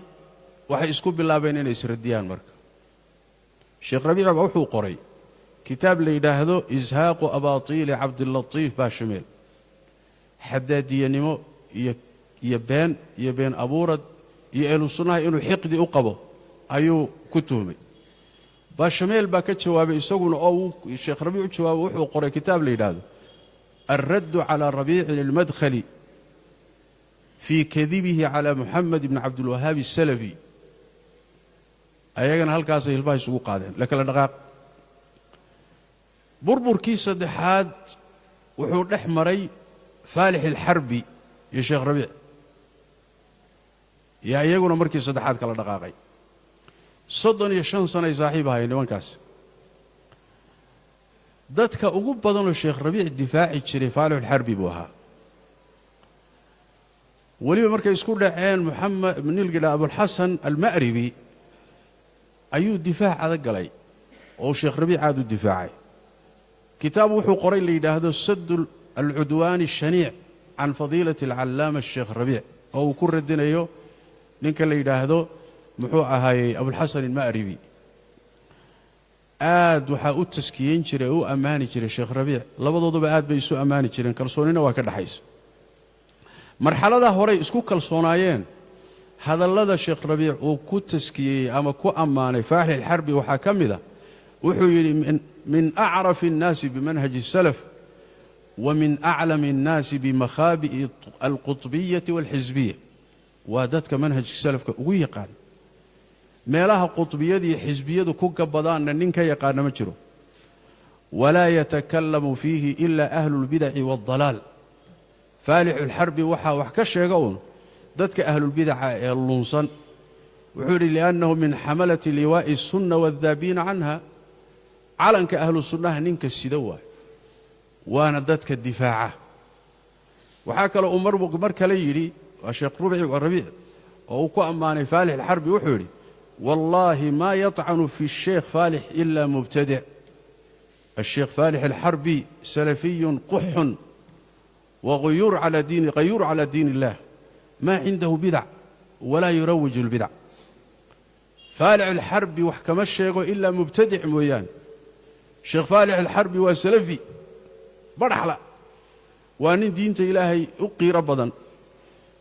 waxay isku bilaabeen inay isradiyaan marka sheekh rabiic baa wuxuu qoray kitaab la yidhaahdo ishaaqu abaatiili cabdilatiif baashameel xadaadiyanimo iyo been abuurad iyo ehlu sunnaha inuu xiqdi u qabo ayuu ku tuhmay baashameel baa ka jawaabay isaguna oo uu sheekh rabiic u jawaabay wuxuu qoray kitaab la yidhaahdo alraddu calaa rabiicin almadkhali fii kadibihi calaa muxamed ibni cabdilwahaabi asalafi ayagana halkaasay hilbaha isugu qaadeen la kala dhaqaaq burburkii saddexaad wuxuu dhex maray faalix alxarbi iyo sheekh rabiic yaa iyaguna markii saddexaad kala dhaqaaqay 35 sanay saaxiib ahayn nimankaas dadka ugu badanoo sheekh rabiic difaaci jiray faalixulxarbi buu ahaa weliba markay isku dhaceen moxamed nilgidha abulxasan alma'ribi ayuu difaac adag galay oo sheekh rabiic aad u difaacay kitaab wuxuu qoray la yidhaahdo sadu alcudwaani ashaniic can fadiilati alcallaama sheekh rabiic oo uu ku radinayo ninka la yidhaahdo muxuu ahaayey abulxasan alma'ribi aad waxaa u taskiyeyn jiray oo u ammaani jiray sheekh rabiic labadooduba aad bay isu ammaani jireen kalsoonina waa ka dhaxaysa marxaladaa horey isku kalsoonaayeen hadallada sheekh rabiic uu ku taskiyeeyey ama ku ammaanay faalixulxarbi waxaa ka mid a wuxuu yidhi min acrafi الnaasi bimanhaji الsalaf wa min aclami الnaasi bimakhaabi'i alqutbiyati wاlxisbiya waa dadka manhajka salafka ugu yaqaan meelaha qutbiyada iyo xisbiyadu ku gabadaanna nin ka yaqaana ma jiro walaa yatakalamu fiihi ila ahlu اlbidaci waاldalaal faalixulxarbi waxaa wax ka sheega uun dadka ahlulbidaca ee lunsan wuxuu yidhi liannahu min xamalati liwaa'i الsunna waاddaabiina canha calanka ahlu sunnaha ninka sida waay waana dadka difaaca waxaa kaloo uu mar kale yidhi waa sheekh rabiic oo uu ku ammaanay faalixulxarbi wuxuu yidhi wallaahi maa yطcanu fi الsheekh faalix ila mubtadic الsheekh faalix alxarbi salafiyun quxun wagayuur calى diin اllah ma cindahu bidac walaa yurawij اlbidac faalix alxarbi wax kama sheego ilaa mubtadic mooyaane sheekh faalix alxarbi waa salafi badhaxla waa nin diinta ilaahay u qiiro badan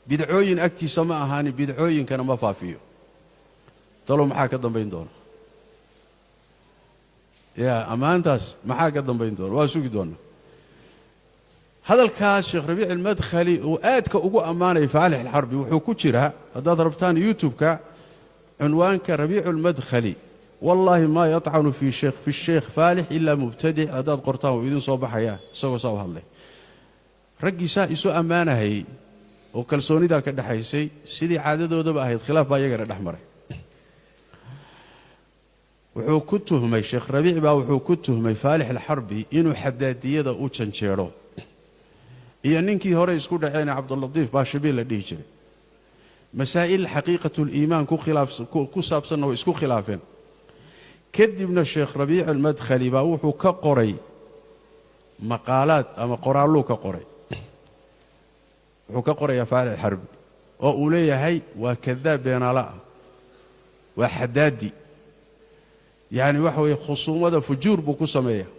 bidcooyin agtiisa ma ahaani bidcooyinkana ma faafiyo talo maxaa ka dambayn doona yaa ammaantaas maxaa ka dambayn doona waa sugi doona hadalkaas sheekh rabiic almadkhali uu aadka ugu ammaanaya faalix alxarbi wuxuu ku jiraa haddaad rabtaan youtube-ka cunwaanka rabiicu almadkhali wallaahi maa yطcanu fi sheekh faalix ilaa mubtadic haddaad qortaan wuu idin soo baxayaa isagoo saa u hadlay raggiisaa isu ammaanahayey oo kalsoonidaa ka dhexaysay sidii caadadoodaba ahayd khilaaf baa iyagana dhex maray wuxuu ku tuhmay sheekh rabiic baa wuxuu ku tuhmay faalix alxarbi inuu xadaadiyada u janjeedho iyo ninkii hore isku dhaceene cabdulatiif baashabiil la dhihi jiray masaa'il xaqiiqatuliimaan ku saabsanna way isku khilaafeen kadibna sheekh rabiic almadkhali baa wuxuu ka qoray maqaalaad ama qoraalluu ka qoray wuxuu ka qorayaa faalix alxarbi oo uu leeyahay waa kadaab beenaala ah waa xadaadi yacni waxa weeye khusuumada fujuur buu ku sameeyaa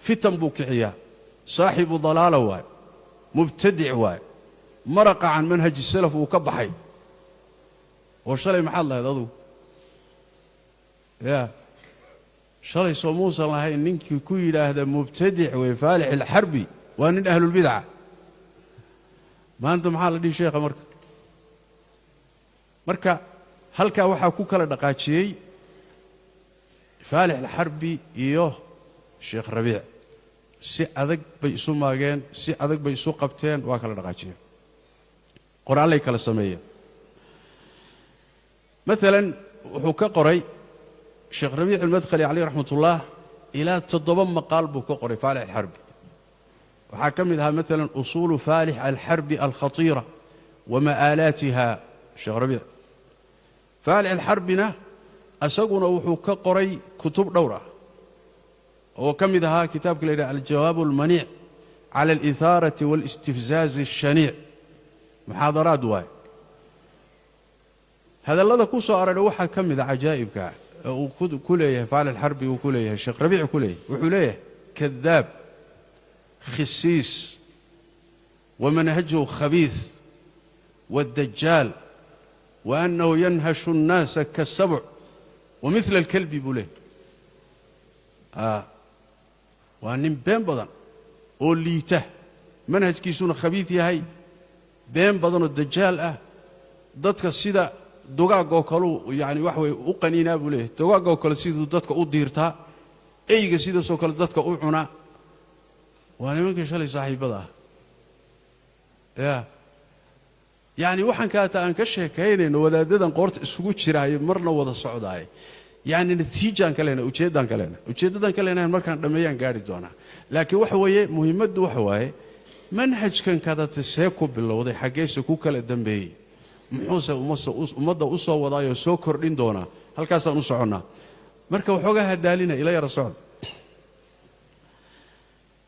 fitan buu kiciyaa saaxibu dalaala waaye mubtadic waaye maraqa can manhaji salaf wuu ka baxay oo shalay maxaad lahayd adugu yaa shalay soo muusan lahayn ninkii ku yidhaahda mubtadic wey faalix alxarbi waa nin ahlulbidca maanta maxaa la dhihi sheekha marka halkaa waxaa ku kala dhaqaajiyey faalix alxarbi iyo sheekh rabiic si adag bay isu maageen si adag bay isu qabteen waa kala dhaqaajiyeen qoraallay kala sameeyeen maalan wuxuu ka qoray sheekh rabiic almadkhali caleyh raxmat ullah ilaa 7 maqaal buu ka qoray faalix alxarbi waxaa ka mid ahaa maalan usuulu faalix alxarbi alkhatiira wa ma'aalaatiha sheekh rabiic faalix alxarbina asaguna wuxuu ka qoray kutub dhowr ah oo ka mid ahaa kitaabka la yidhaha aljawaab almaniic cala alihaarati waalistifzaazi alshaniic muxaadaraad waaye hadallada ku soo aragha waxaa ka mid a cajaa'ibka uu ku leeyahay faalix alxarbi uu ku leeyahay sheekh rabiic ku leeyahay wuxuu leeyahay kadaab khisiis wamanhajuhu khabiis waaddajaal waannahu yanhashu الnaasa kaالsabc wamila alkalbi buu leeyahay waa nin been badan oo liita manhajkiisuna khabiid yahay been badanoo dajaal ah dadka sida dugaagoo kaleu yani wax way u qaniinaa buu leeyahay dugaagoo kale siduu dadka u diirtaa eyga sidaasoo kale dadka u cunaa waa nimankii shalay saaxiibbada ah ya yacni waxaan kaata aan ka sheekaynayno wadaaddadan qoorta isugu jiraayo marna wada socdaaye يعني natiijaan kaleena ujeedadan kaleena markaan dhameeyaan gaari doonaa laakiin waxa weeye muhiimadu waxa waaye manhajkan kada tasee ku bilowday xageesa ku kala dambeeyay muxuu ummadda u soo wadaayo soo kordhin doona halkaas aan u soconaa marka waxoogaa hadaalina ila yara socod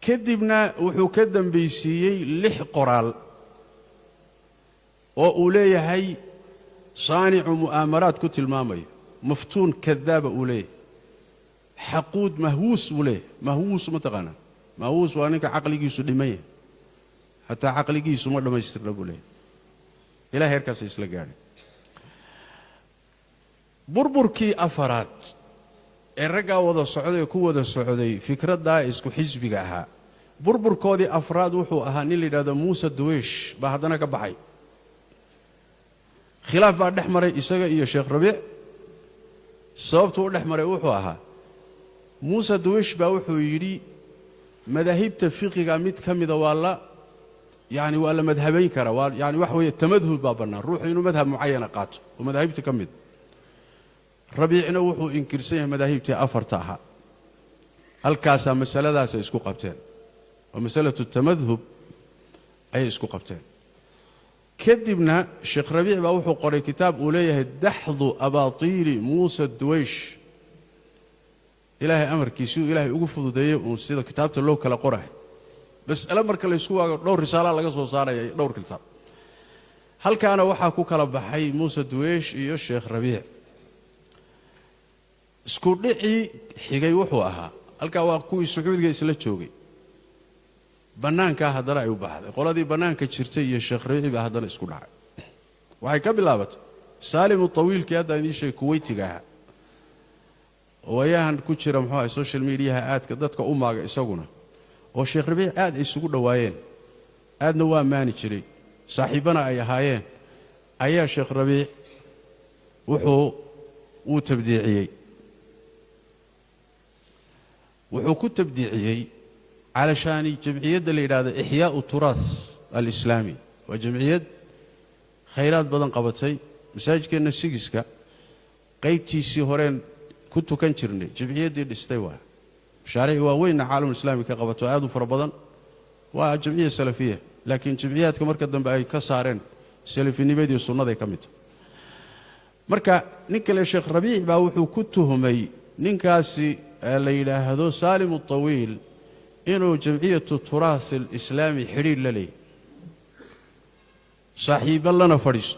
kadibna wuxuu ka dambeysiyay 6 qoraal oo uu leeyahay saanicu mu'amaraat ku tilmaamayo مفتون كذاب أوليه حقود مهووس أوليه مهووس متقنا مهووس وانك عقلي جيسو دمية حتى عقلي جيسو مرة ما يستقرب أوليه إلى هيركاس يسلقاني بربركي أفراد الرقا وضع السعودية كوة السعودية فكرة دائس كحزب جاها بربر كودي أفراد وحو أهاني اللي هذا موسى الدويش بعدنا كبحي خلاف بعد أحمر يسقى يا شيخ ربيع sababtu u dhaxmaray wuxuu ahaa Musa Duwish baa wuxuu yiri madaahibta fiqiga mid kamida waa la madhabayn kara waa yani wax weeye tamadhub baa banaan ruuxu inuu madhab muayyan qaato oo madaahibta kamid Rabiicna wuxuu inkirsan yahay madaahibta afarta aha halkaas masaladaas ay isku qabteen oo masalatu tamadhub ay isku qabteen كدبنا الشيخ ربيع باوحو قري كتاب أوليه دحض أباطيل موسى الدويش إلهي أمر كيسو إلهي أقفض ديه ونسيده كتابة اللو كلا قره بس الأمر كلا يسوى دور رسالة لقصه صار دور كتاب هل كان وحاكو كلا بحي موسى الدويش إيو الشيخ ربيع سكورلعي حيقاي وحوها هل كان واقوي السعودية يسلتشوغي banaanka hadara ay u baxday qoladii banaanka jirtay iyo sheekh Rabiici baa hadana isku dhacay waxay ka bilaabatay Salim Tawiilkii hadda idin sheeg Kuweytiga oo ayahan ku jira maxaa social media aadka dadka u maaga isaguna oo sheekh Rabiici aad isugu dhawaayeen aadna waa maani jiray saaxiibana ay ahaayeen ayaa sheekh Rabiici wuxuu ku tabdiiciyay علشان جمعية اللي هذا إحياء التراث الإسلامي وجمعية خيرات بدن قبتي مساجد كنا سيجسكا قيبتي سيهورين كنت كنشرني جمعية دي الاستواء شارع وين عالم الإسلامي كقبتو عادوا فربضن وجمعية سلفية لكن جمعيات كمركز بأي كسارين سلفي نبيدي السنة دي كميت مركا نكال الشيخ ربيع باوحو كنتهمي ننكاسي اللي هذا سالم الطويل إنه جمعية التراث الإسلامي حرير للي صاحب لنا فريست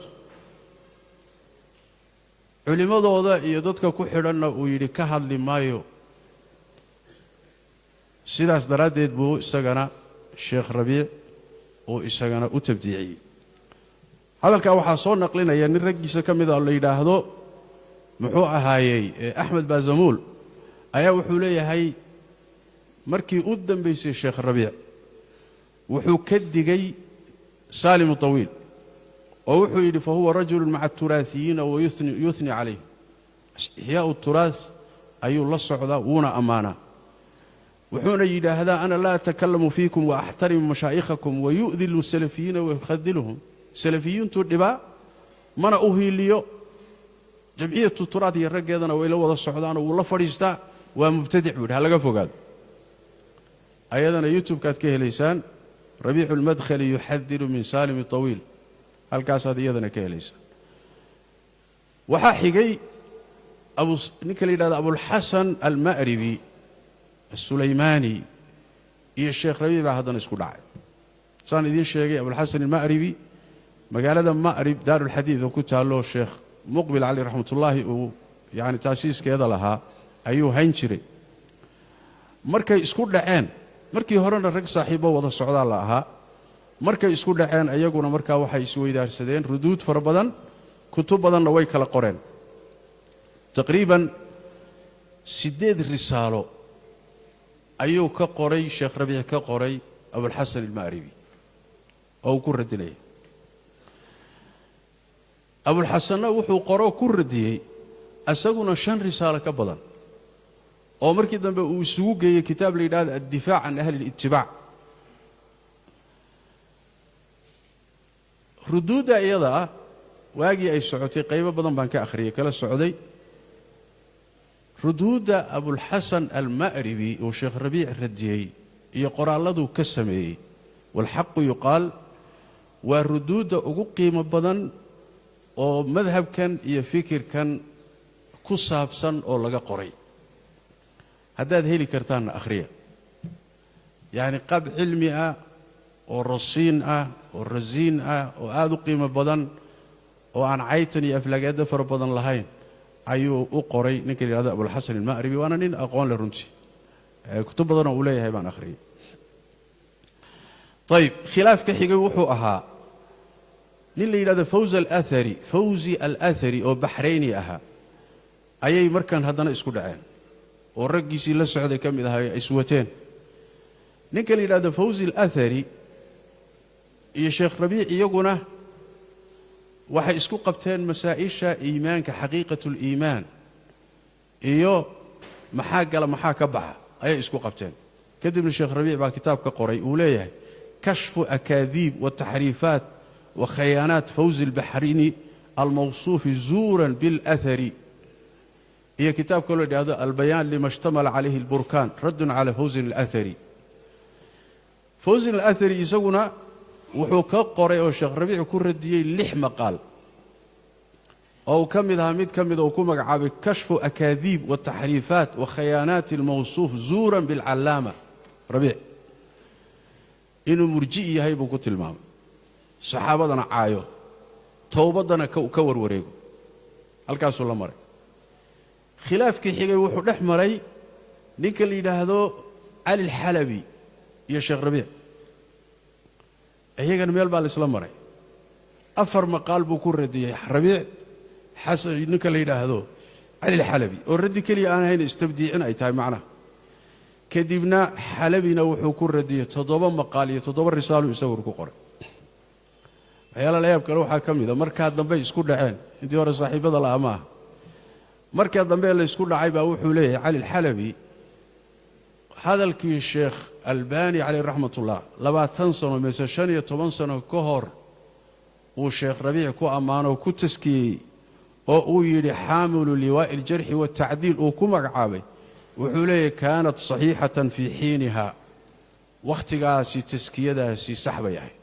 علماء ذا يدك كحرنا ويري كهل لمايو سيداس دراديد بو إساقنا الشيخ ربيع وإساقنا وتبديعي هذا الكاوحا صور نقلنا يعني الرقيسة كمذا اللي يداهدو محوء هاي أحمد بازمول أيا وحولي هاي markii u dambeysay sheekh Rabiic wuxuu ka digay Salim Tawiil oo wuxuu yiri fa huwa rajul ma'a turaathiyin wa yuthni alayhi ihyaa at-turath ayu la socda wuna amaana wuxuuna yiraahdaa ana la atakallamu fiikum wa ahtarim mashaayikhakum wa yu'dhi al-salafiyin wa yukhadhiluhum salafiyintu dhiba mana u hiiliyo jamciyatu at-turath iyo rageedana way la wada socdaan oo la fariista waa mubtadic buu laga fogaado أيضا يوتيوب كانت كهليسان ربيع المدخلي يحذر من سالم الطويل هل كاس هذه أيضا كهليسان وحاحقي أبو الحسن المأربي السليماني إيه الشيخ ربيع هذا نسكو داعي صار يدين الشيخ أبو الحسن المأربي مقالة مأرب دار الحديث وكنت له الشيخ مقبل عليه رحمة الله يعني تأسيس كذا لها أيوه هينشري مركي اسكو دعين markii horena rag saaxiibo wada socda la ahaa markay isku dhaceen ayaguna markaa waxay isweydaarsadeen ruduud fara badan kutub badanna way kala qoreen taqriiban 8 risaalo ayuu ka qoray sheekh Rabiic ka qoray Abu al-Hasan al-Ma'ribi oo ku radilay Abu al-Hasan wuxuu qoro ku radiyay asaguna 5 risaalo ka badan oo markii dambe uu isugu geeyay kitaab la yiraahdo ad-difaa' an ahli al-ittibaa' ruduuda iyada waagi ay socotay qaybo badan baan ka akhriyay kala socday ردود أبو الحسن المأربي وشيخ ربيع الرديي يقرأ كسمي والحق يقال والردود أقيم بدن ومذهب كان يفكر كان كصاب سن أو لقى قري هذا هيلي كرتان أخرية يعني قب علمي والرصين والرزين وهذا قيمة بدن وعن عيتني أفلاقات فر بدن لهين أيو أقري نكري هذا أبو الحسن المأربي وأنا نين أقوان لرنتي كتب بدن أولي هيبان أخرية طيب خلاف كحيقي وحوءها للي هذا فوزي الأثري أو بحريني أي مركان هذا اسكو دعين ورقيسي لسعود كم إذا إسوتين نكل هذا فوزي الأثري يا شيخ ربيع يقونا waxay isku qabteen masaa'isha iimaanka xaqiiqatul iimaan iyo maxaa ka baxa ayay isku qabteen kadibna sheekh rabiic baa kitaab ka qoray uu leeyahay kashfu akaadib wa tahrifat wa khayanat fawz al-bahrini al-mawsuf zuran bil athari iyo kitaab kale oo dhahdo al-bayan lima ishtamala alayhi al-burkan radd ala fawz al-athari fawz al-athari isaguna wuxuu ka qoray oo sheekh rabiic ku radiyay 6 maqaal oo kamidha mid oo ku magacaabay kashfu akaadib wa tahrifat wa khayanat al-mawsuf zuran bil allama rabiic inuu murji yahay buu ku tilmaamay saxaabadana caayo toobadana ka warwareego halkaas la maray khilaafkii xigay wuxuu dhex maray ninka la yiraahdo Ali al-Halabi iyo sheekh rabiic ayagan meel baa la isla maray afar maqaal buu ku radiyay rabiic xasan ninka la yiraahdo Ali al-Halabi oo radi kaliya aan ahayn istabdiicin ay tahay macna kadibna Halabina wuxuu ku radiyay 7 maqaal iyo 7 risaalo isagu ku qoray ayala la yaab kale waxa kamid ah marka dambe isku dhaceen intii hore saaxiibada la ama marka dambe la isku dhacay baa wuxuu leeyahay Ali al-Halabi hadalkii sheekh albani alayhi rahmatullah 20 sano mise 15 sano ka hor uu sheekh rabiic ku amaano ku taskiyay oo uu yiri haamilu liwaa al-jarh wa ta'dil oo ku magacaabay wuxuu leeyahay kaanat sahihatan fi hiinaha waqtigaasi taskiyadaasi saxba yahay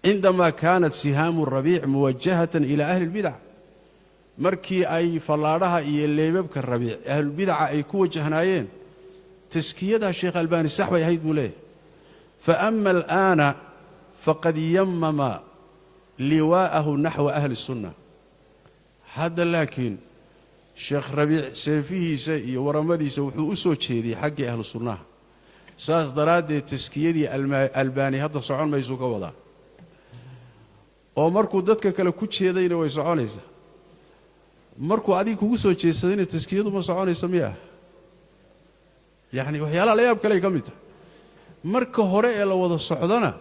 عندما كانت سهام الربيع موجهة إلى أهل البدع مركي أي فلارها يليبك الربيع أهل البدع أي كوجهنايين تسكيدها الشيخ الباني السحبة يهيد بوليه فأما الآن فقد يمم لواءه نحو أهل السنة هذا لكن الشيخ ربيع سيفيه سيئي ورمدي سوحو أسوتشيدي حق أهل السنة ساس درادي تسكيدي الباني هذا صعون ما يسوك وضع oo markuu dadka kale ku jeedayna way soconaysaa markuu adiga kugu soo jeesadayna taskiyadu ma soconayso miyaa yaani waxyaalaha la yaab kale ka mid ah marka hore ee la wada socdana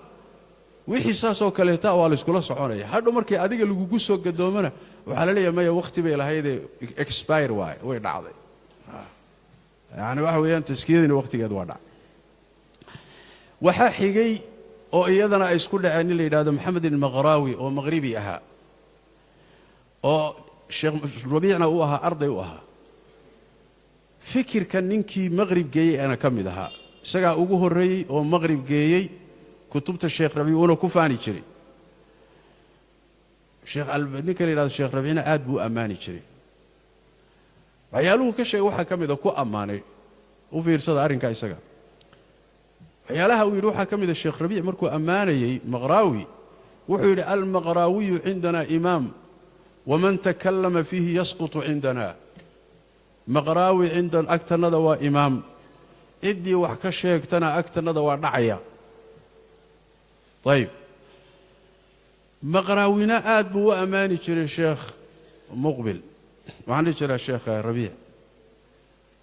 wixii saasoo kale taa waa la isku la soconaya hadhow markii adiga lagu soo gadoomana waxa la leeyahay maya waqti bay lahayd expire way dhacday yaani waxa weeyaan taskiyadina waqtigeed waa dhacay waxa xigay oo iyadana ay isku dhaceen la yiraahdo Maxamed al-Maghrawi oo Maghribi ahaa oo Sheekh Rabiicna uu ahaa arday u ahaa fikirka ninkii Maghrib geeyay ana kamid ahaa isaga ugu horeeyay oo Maghrib geeyay kutubta Sheekh Rabiic oo ku faani jiray Sheekh al-Albani kale ila Sheekh Rabiicna aad buu amaani jiray waxyaaluhu ka sheegay waxa kamid ah ku amaanay u fiirsada arinka isaga waxyaalaha uu yiri waxa kamid ah Sheekh Rabiic markuu amaanayay Maghrawi wuxuu yiri al-Maghrawi عندنا imam ومن تكلم فيه يسقط عندنا مغراوي عندنا أكترنا دوا إمام إدي وحكا شيكتنا أكترنا دوا دعيا طيب مغراوينا آد بو أماني جري الشيخ مقبل وعني جري الشيخ ربيع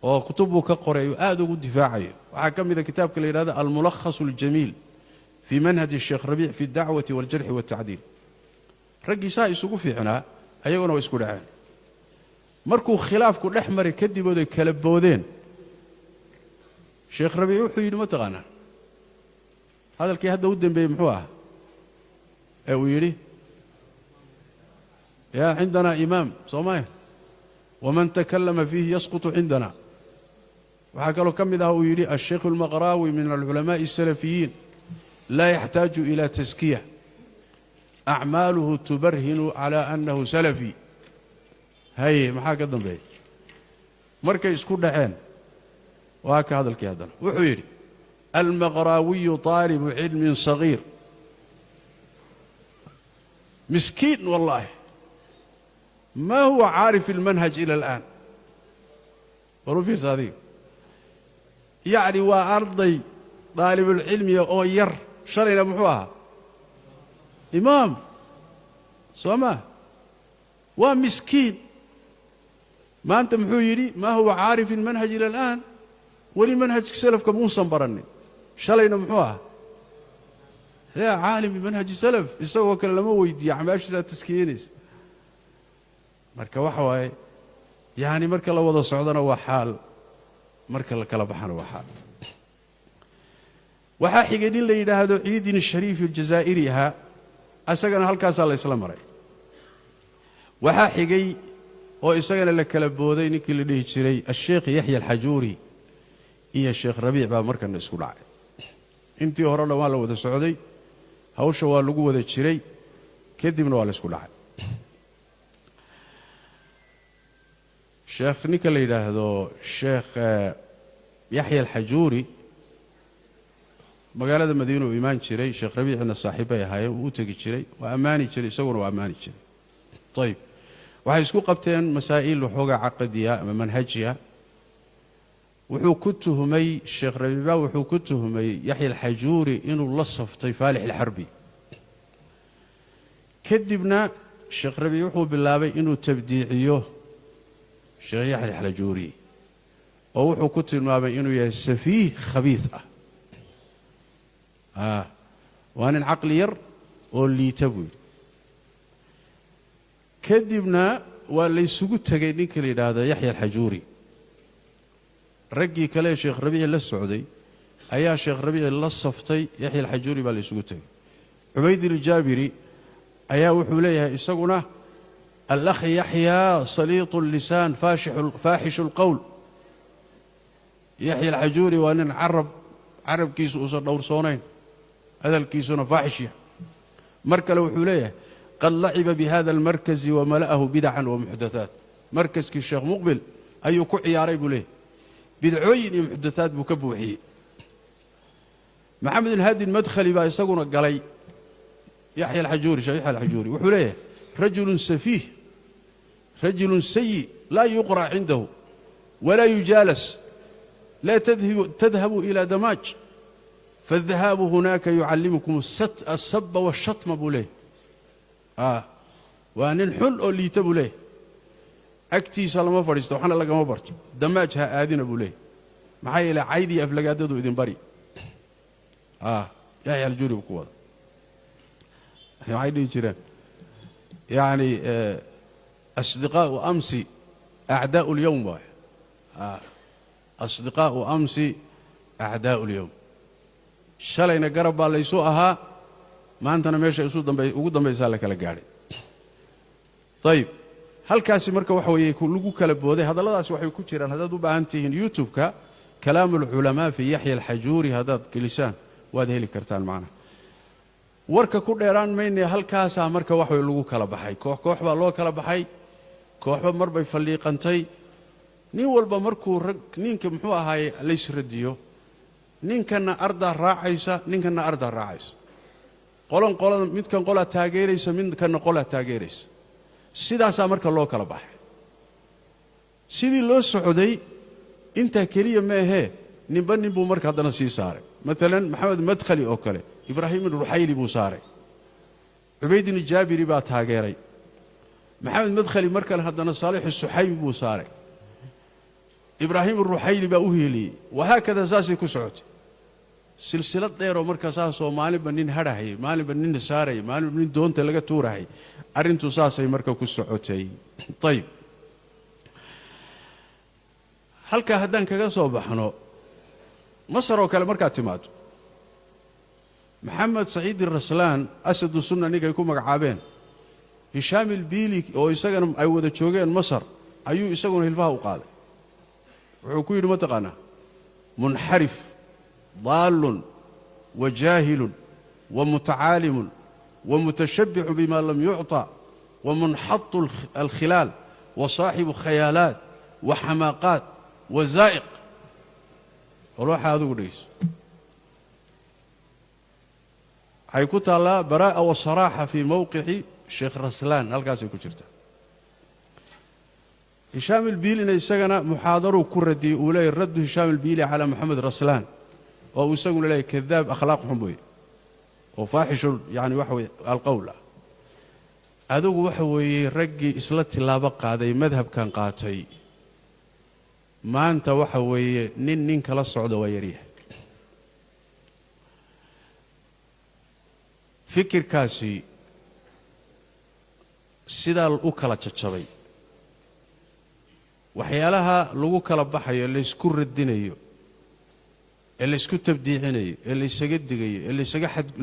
وكتبه كقرأي آد دفاعي وحكم إذا كتاب كلي هذا الملخص الجميل في منهج الشيخ ربيع في الدعوة والجرح والتعديل رجي ساي سقو في عنا أيقونا ويسكو دعان مركو خلاف كل أحمر كدبوا ذي كلبودين شيخ ربيع وحيد ما تغنى هذا الكي هذا ودن بيمحوها ويري يا عندنا إمام صوماي ومن تكلم فيه يسقط عندنا. وحكى كم إذا هو يري الشيخ المغراوي من العلماء السلفيين لا يحتاج إلى تزكية، أعماله تبرهن على أنه سلفي. هاي محا قدم به مركز يسكون دحين وهكذا الكهدنا وحيري المغراوي طالب علم صغير مسكين والله ما هو عارف المنهج إلى الآن. ورفي صديق يعني وأرضي طالب العلم يغير شرينا محوها إمام سوما ومسكين ما أنت محويري ما هو عارف المنهج إلى الآن ولي منهج سلف كموسى برني شرينا محوها يا عالم بمنهج سلف يسوى كلامه ويدي عماش ذا تسكينيس مركا وحواي يعني مركا لو وضع صعودنا وحال مركا لكلا بحنا وحال waxaa xigay in la yiraahdo ciidin shariif aljazaa'iriha asagana halkaas la isla maray. waxaa xigay oo isagana la kala booday ninkii la dhihi jiray sheekh Yahya al-Hajuri iyo sheekh Rabiic baa markan isku dhacay. intii horena waa la wada socday hawsha waa lagu wada jiray kadibna waa la isku dhacay. sheekh ninka la yiraahdo sheekh Yahya al-Hajuri magaalada Madiina uu iimaan jiray sheekh Rabiicna saaxiibay ahaayeen uu tagi jiray waa amaani jiray isaguna waa amaani jiray. طيب waxay isku qabteen masaa'il waxooga aqadiya ama manhajiya. wuxuu ku tuhumay sheekh Rabiic wuxuu ku tuhumay Yahya al-Hajuri inuu la saftay Faalix al-Harbi. kadibna sheekh Rabiic wuxuu bilaabay inuu tabdiiciyo sheekh Yahya al-Hajuri oo wuxuu ku tilmaamay inuu yahay safiih khabiith ah. وأنا العقل ير واللي تبوي كذبنا واللي سقط تجيني كل هذا يحيى الحجوري رجي كلا شيخ ربيع السعودي أيا شيخ ربيع الصفتي يحيى الحجوري باللي سقط عبيد الجابري أيا وحوليها يسقونه الأخ يحيى سليط اللسان فاحش القول يحيى الحجوري وأنا عرب كيس أصر دور صونين هذا الكيسون فاحشية مركز وحوليه قد لعب بهذا المركز وملأه بدعا ومحدثات. مركز كالشيخ مقبل أي كعياري بليه بدعوين محدثات بكبوحي. محمد الهادي المدخلي بقى يسقون قالي يحيى الحجوري شيخ يحيى الحجوري وحوليه رجل سفيه رجل سيء لا يقرأ عنده ولا يجالس لا تذهب إلى دماج فالذهاب هناك يعلمكم السب والشتم بوليه وأن الحل اللي تبوليه أكتي سلام فريست وحنا لقى ما برت دماجها آذين بوليه معايا إلى عيدي أفلقادو إذن بري يا الجوري بقوة يا عيدي جيران يعني أصدقاء أمس أعداء اليوم واحد أصدقاء أمس أعداء اليوم شلينا قرب بالله يسوءها ما أنتنا ماشي يسوء وقدم بيسالك على قاري. طيب هل كاسي مركا وحوي يكون لقو كلب هذا لا داس وحي كتيران هذا دوبا أنتين يوتيوب كلام العلماء في يحيى الحجوري هذا كلسان وهذا اللي كرتان معنا وركا كل إيران مين هل كاسا مركا وحوي لقو كلب حي كوح بالله كلب حي كوح بمر بيفليق أنتي نين والبا مركو رق نين كمحوها هاي ليس رديو نين كان أرضا راعيسا نين كان أرضا راعيس قولن ميد كان قولا تاغيريسا ميد كان قولا تاغيريس سيداسا مركا لو كلا باخ سيدي لو سعودي انت كليه ما هي نبني بو مركا دنا سي ساري مثلا محمد مدخلي او كله ابراهيم الرحيلي بو ساري عبيد الجابري با تاغيري محمد مدخلي مركا هدنا صالح السحيمي بو ساري إبراهيم الرحيلي بأوهيلي وهكذا ساسي كسعود سلسلة ديرو مركا ساسو مالي بنين هرهي مالي بنين ساري مالي بنين دون تلقى تورهي أرنتو ساسي مركا كسعودي. طيب هل كهدان كغسو بحنو مصر وكلا مركا اعتماد محمد سعيد الرسلان أسد السنة نيكا يكون مقعابين هشام البيلي أو يساقن أي ودا جوغين مصر ayuu isaguna hilbaha u qaaday wuxuu ku yidhi mataqaanaa munxarif daallun wajaahilun wamutacaalimun wamutashabbixu bima lam yucطa wamunxatu alkhilaal wasaaxibu khayaalaat waxamaaqaat wazaa'iq wal waxaa adigu dhegayso waxay ku taallaa baraa'a wasaraaxa fii mowqici sheekh raslaan halkaasay ku jirtaa hishaam ilbiilina isagana muxaadaruu ku radiyey uu leeyahy raddu hishaam ilbiili calaa moxamed raslaan oo uu isaguna leeyahy kadaab akhlaaq xun weeye oo faaxishu yani waxa weye alqowl ah adigu waxa weeye raggii isla tilaabo qaaday madhabkan qaatay maanta waxa weeye nin kala socda waa yaryahay fikirkaasi sidaa u kala jajabay waxyaalaha lagu kala baxayo laysku radinayo ee laysku tabdiicinayo ee laysaga digayo ee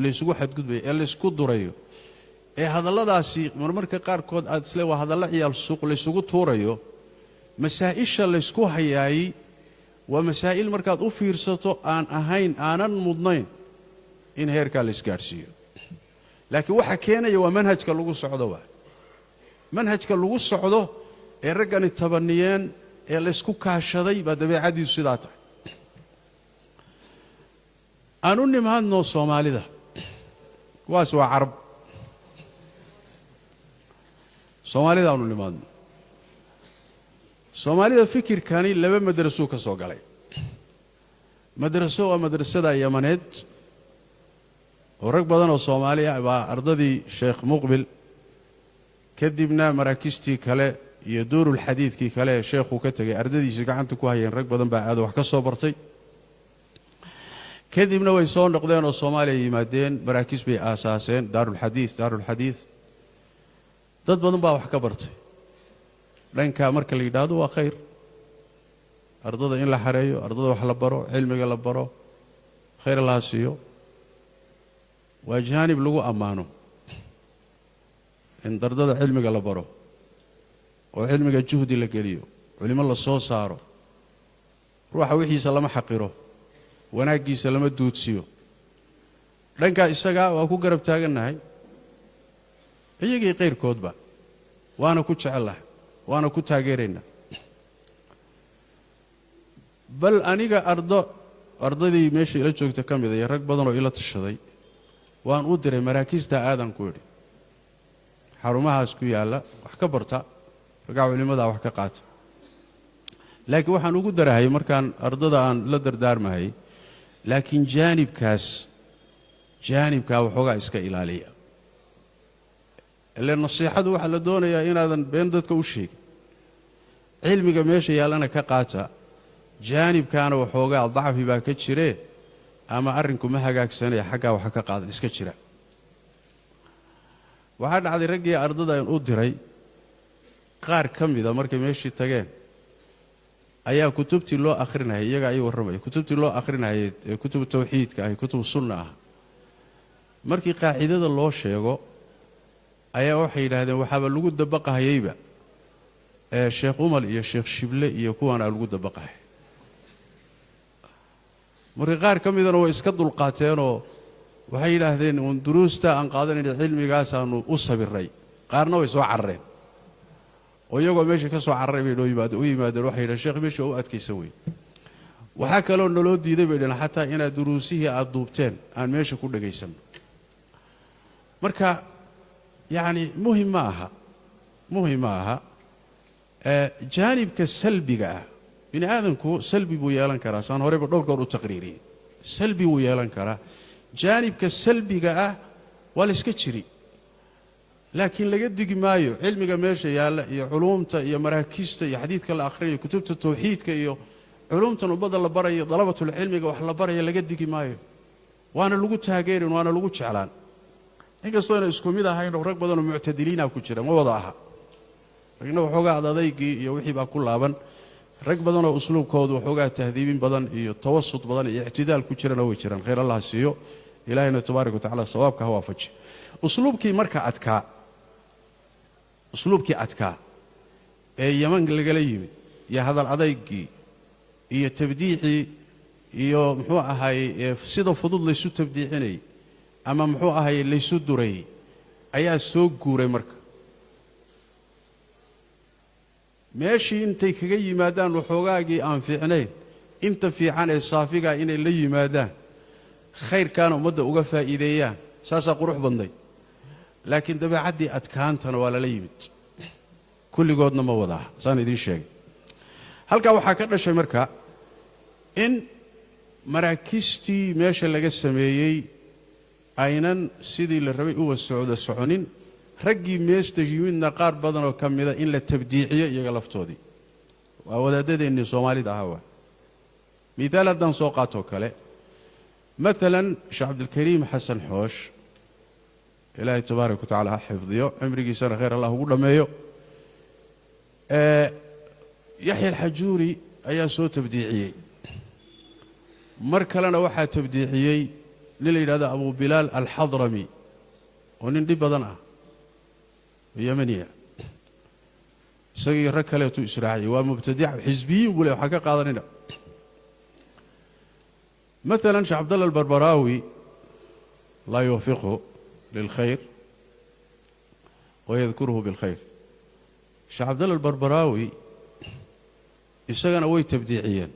laysugu xadgudbayo ee laysku durayo ee hadalladaasi marmarka qaarkood aad isle waa hadallo ciyaal suuq laysugu tuurayo masaa'isha laysku hayaayey waa masaa'il markaad u fiirsato aanan mudnayn in heerkaa laysgaadhsiiyo laakiin waxa keenaya waa manhajka lagu socdo waa manhajka lagu socdo ee raggani tabaniyeen ee laysku kaashaday baa dabeecadiisu sidaa tahay aan u nimaadno soomaalida kuwaas waa carab soomaalida aanu nimaadno soomaalida fikirkani laba madrasuu ka soo galay madraso waa madrasada yamaneed oo rag badan oo Soomaali ah baa ardadii Sheekh Muqbil kadibna maraakiistii kale iyo duurul xadiidkii kale sheekhu ka tagay ardadiisa gacanta ku hayeen rag badan baa aad wax ka soo bartay kadibna way soo noqdeen oo Soomaaliya yimaadeen maraakiis bay aasaaseen daarul xadiid dad badan baa wax ka bartay dhanka marka la yiraahdo waa khayr ardada in la xareeyo ardada wax la baro cilmiga la baro khayr la siiyo وجانب لغو أمانو إن دردد علمك لبرو وعلمك جهدي لقليو علم الله صو صارو روح وحي سلام حقيرو وناقي سلام الدودسيو لنكا إساقا وأكو قرب تاقنا هي غير كودبا وأنا كنت الله وأنا كنت تاقيرين بل أنيقا أرضي ماشي إلا جوك تكامي ذا يرق بدنو إلا تشدي waan u diray maraakiista aadan ku yiri xarumahaas ku yaala wax ka barta ragaa culimada wax ka qaata laakiin waxaan ugu darahay markaan ardada aan la dardaarmahay laakiin jaanibka waxoogaa iska ilaaliya ilaa nasiixadu waxa la doonayaa inaadan been dadka u sheegin cilmiga meesha yaalana ka qaata jaanibkaana waxoogaa dacfi baa ka jiree ama arinku ma hagaagsanay xagga waxa ka qaadan iska jira waxa dhacday raggii ardada aan u diray qaar kamida markay meeshii tageen ayaa kutubtii loo akhrinayay iyaga ay warramay kutubtii loo akhrinayay kutub tawxiidka ay kutub sunna ah markii qaacidada loo sheego ayaa waxay yiraahdeen waxaba lagu dabaqayayba Sheekh Umar iyo Sheekh Shible iyo kuwana lagu dabaqay markii qaar kamidana way iska dulqaateen oo waxay yiraahdeen in duruusta aan qaadanay cilmigaas aanu u sabiray qaarna way soo carreen oo iyagoo meesha ka soo carray bay u yimaadeen waxay yiraahdeen sheekh meesha uu adkaysan way waxa kale oo naloo diiday bay dhana xataa in duruusihii aad duubteen aan meesha ku dhageysan marka yaani muhiim aha jaanibka salbiga ah بني آدمكو سلبي بو يالان كرا سان هوري بدور قرو تقريري سلبي بو يالان كرا جانب كسلبي قا ولا اسكتشري لكن لقد مايو علمي ماشي يا علومته يا مراكزته يا حديثك الاخرين كتبت التوحيد كيو علومته وبدل بري طلبه العلم وحلا بري لقد مايو وانا لوgu taageerin وانا لوgu jeclaan inkastoo ay isku mid ahayn rag badan oo mu'tadiliina ku jira ma wada aha ragna waxoogaa adadeygii iyo wixii baa ku laaban rag badan oo usluubkoodu waxoogaa tahdiibin badan iyo tawassut badan iyo i'tidaal ku jirana way jiraan khayr Allah siiyo ilaahina tabaaraka ta'ala sawaabka ha waafaji usluubkii marka adkaa يمن لغلا يمد يا هذا الأضيقي iyo tabdiici iyo muxuu ahay sida fudud la isu tabdiicinay ama muxuu ahay la isu duray ayaa soo guuray marka meeshii intay kaga yimaadaan waxoogaagii aan fiicnayn inta fiican ee saafiga inay la yimaadaan khayrkaana ummadda uga faa'iideeyaan saasaa qurux badnay laakiin dabeecadii adkaantana waa lala yimid kulligoodna ma wadaa saan idiin sheegay halkaa waxaa ka dhashay marka in maraakiistii meesha laga sameeyey aynan sidii la rabay uga soconin raggii meesta yimidna qaar badan oo ka mida in la tabdiiciyo iyaga laftoodii waa wadaadadeennii soomaalida ahaa waa midaal haddaan soo qaatoo kale maalan sheekh cabdilkariim xasan xoosh ilaahay tabaaraka wa tacaala ha xifdiyo cimrigiisana khayr allah ugu dhammeeyo yaxya alxajuuri ayaa soo tabdiiciyey mar kalena waxaa tabdiiciyey nin la yidhahdo abu bilaal alxadrami oo nin dhib badan ah oo yamaniya isagii rag kaleetu israaciyey waa mubtadic xisbiyiin buu le waxaa ka qaadanina maalan sheekh cabdalla albarbaraawi laa yuwafiqhu lilkhayr wayadkuruhu bilkhayr sheekh cabdalla albarbaraawi isagana way tabdiiciyeen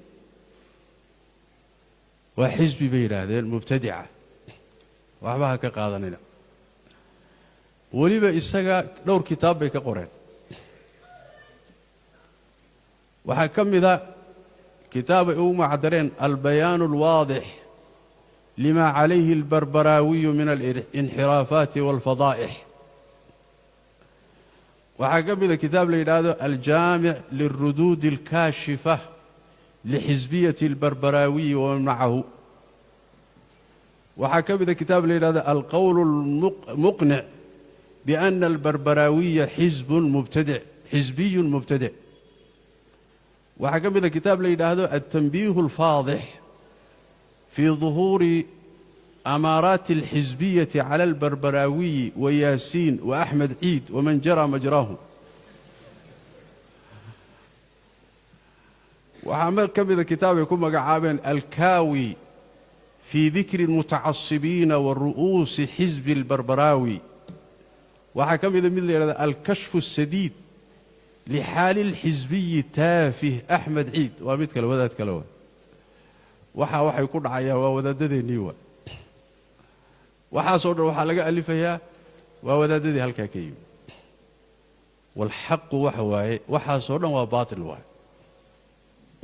waa xisbi bay yidhaahdeen mubtadica waxba ha ka qaadanina weliba isaga dhowr kitaab bay ka qoreen waxaa ka mida kitaab ay ugu macdareen albayaan alwaadix lima calayhi albarbaraawiyu min alinxiraafaati waalfadaa'ix waxaa ka mida kitaab la yidhaahdo aljaamic lilruduudi alkaashifa lixisbiyati albarbaraawiyi waman macahu waxaa ka mida kitaab la yidhahdo alqowl almuqnic biana albarbaraawiya xisbiyun mubtadic waxaa ka mida kitaab la yidhaahdo altanbiihu alfaadix fii duhuuri amaaraati alxisbiyati cala albarbaraawiyi wayaasiin waaxmed ciid waman jaraa majraahum waxaa ka mida kitaab ay ku magacaabeen alkaawi fii dikri almutacasibiina wa ru'uusi xisbi albarbaraawi waxaa ka mida mid la yidhahdo alkashfu asadiid lixaali alxisbiyi taafih axmed ciid waa mid kale wadaad kale waa waxay ku dhacayaan waa wadaadadeennii waa waxaasoo dhan waxaa laga alifayaa waa wadaadadii halkaa ka yimi waalxaqu waxa waaye waxaasoo dhan waa baatil waaye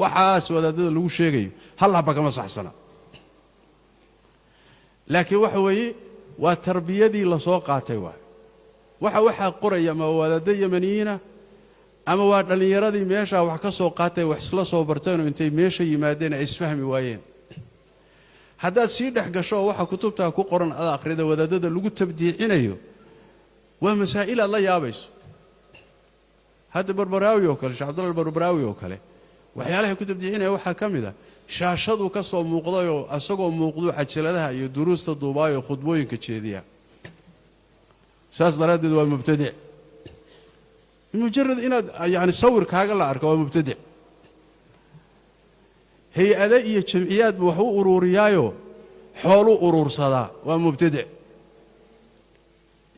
waxaas wadaadada lagu sheegayo hal haba kama saxsana laakiin waxa weeye waa tarbiyadii la soo qaatay waay waxaa qoraya ama waa wadaaddo yamaniyiina ama waa dhallinyaradii meeshaa wax ka soo qaatay wax isla soo barteenoo intay meesha yimaadeen ay isfahmi waayeen haddaad sii dhex gasho oo waxa kutubtaa ku qoran ada akhrida wadaadada lagu tabdiicinayo waa masaa'il aad la yaabayso hadda barbaraawi oo kale sheekh cabdalla albarbaraawi oo kale waxyaalahay ku tabdiicinaya waxaa ka mid a shaashaduu ka soo muuqdayoo asagoo muuqduu cajaladaha iyo duruusta duubaayoo khudbooyinka jeediya saas daraaddeed waa mubtadic mujarad inaad yani sawirkaaga la arko waa mubtadic hay-ade iyo jamciyaad buu wax u ururiyaayo xooluu urursadaa waa mubtadic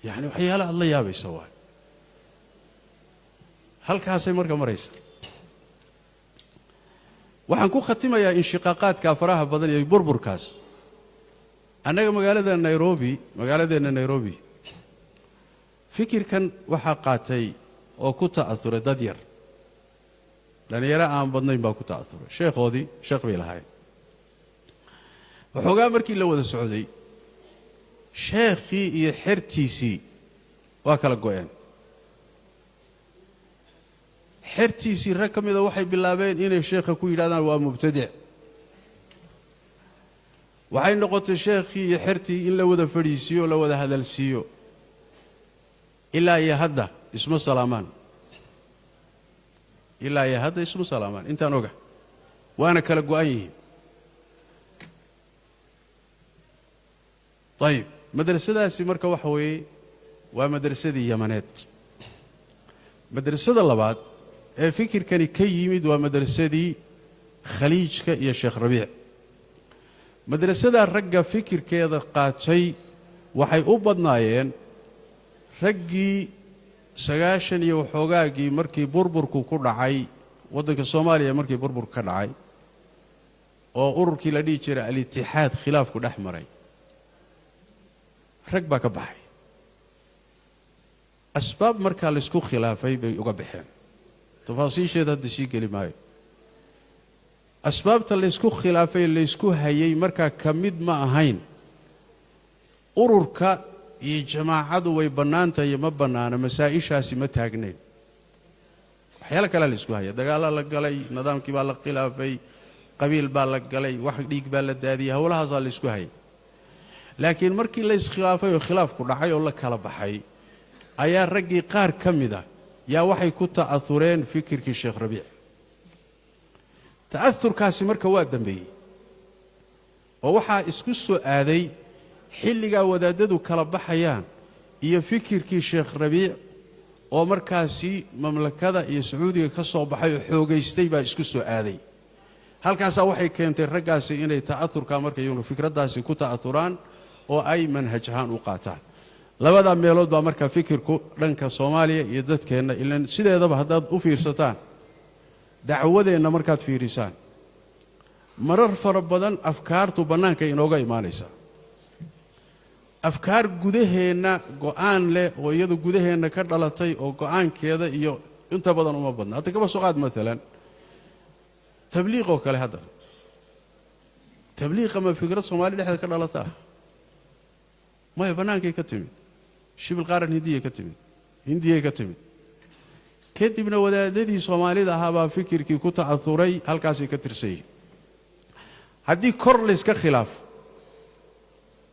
yani waxyaala aad la yaabaysa waay halkaasay marka maraysa waxaan ku khatimayaa inshiqaaqaadka faraha badan iyo burburkaas annaga magaaladeenna nairobi fikirkan waxaa qaatay oo ku ta'auray dad yar dhallinyaro aan badnayn baa ku ta'auray sheekhoodii sheekh bay lahaayeen waxoogaa markii la wada socday sheekhii iyo xertiisii waa kala go'een xertiisii rag ka mida waxay bilaabeen inay sheekha ku yidhahdaan waa mubtadic waxay noqotay sheekhii iyo xertii in la wada fadhiisiiyo o la wada hadalsiiyo ilaa iyo hadda isma salaamaan intaan oga waana kala go'an yihiin ayib madrasadaasi marka waxa weeye waa madrasadii yamaneed madrasada labaad فكر كان كيمد ومدرسة خليج يا شيخ ربيع مدرسة الرجة فكر كذا قاتشي وحي أبضنايين رجي سجاشن يوحوجاجي مركي بربر كوكور عاي ودك الصومالية مركي بربر كنعاي أو أوركي لدي ترى الاتحاد خلاف كده أحمري ركبة كبحي أسباب مركا لسكو خلافي بيقبحين تفاصيل شيء هذا الشيء كلمة أسباب تلسكو خلافي لسكو هيي مركا كمد ما هين أوركا يجماعة ويبنانتا يمبنانا مسائشاسي ما تاغنين waxyaalo kale la isku haya dagaal la galay nidaamkii baa la khilaafay qabiil baa la galay wax dhiig baa la daadiyay hawlahaas la isku hayay laakiin markii la iskhilaafay oo khilaafku dhacay oo la kala baxay ayaa ragii qaar kamida yaa waxay ku ta'athureen fikirkii Sheekh Rabiic ta'athurkaasi marka waa dambeeyay oo waxa isku soo aaday xilliga wadaadadu kala baxayaan iyo fikirkii Sheekh Rabiic oo markaasi mamlakada iyo Sacuudiga ka soo baxay oo xoogaystay baa isku soo aaday halkaas waxay keentay ragaasi inay ta'athurka markay inuu fikradaasi ku ta'athuraan oo ay manhajhaan u qaataan labada meelood baa marka fikirku dhanka Soomaaliya iyo dadkeena ilaan sideedaba hadaad u fiirsataan dacwadeena markaad fiirisaan marar fara badan afkaartu banaanka inooga iimaanaysa أفكار جودهنا قان له ويدو جودهنا كدلتي أو قان كذا إيو أنت بدن وما بدن هذا كبر سقاد مثلا تبليغ وكله هذا تبليغ ما فكرة الصومالي لحد كدلتها ما يبنان كي كتمي شبه القارن هندية كتمي هندية كتمي كتبنا ودادي الصومالي ده هذا فكر كي كتا عثوري هالكاسي كترسي هذه كورلس كخلاف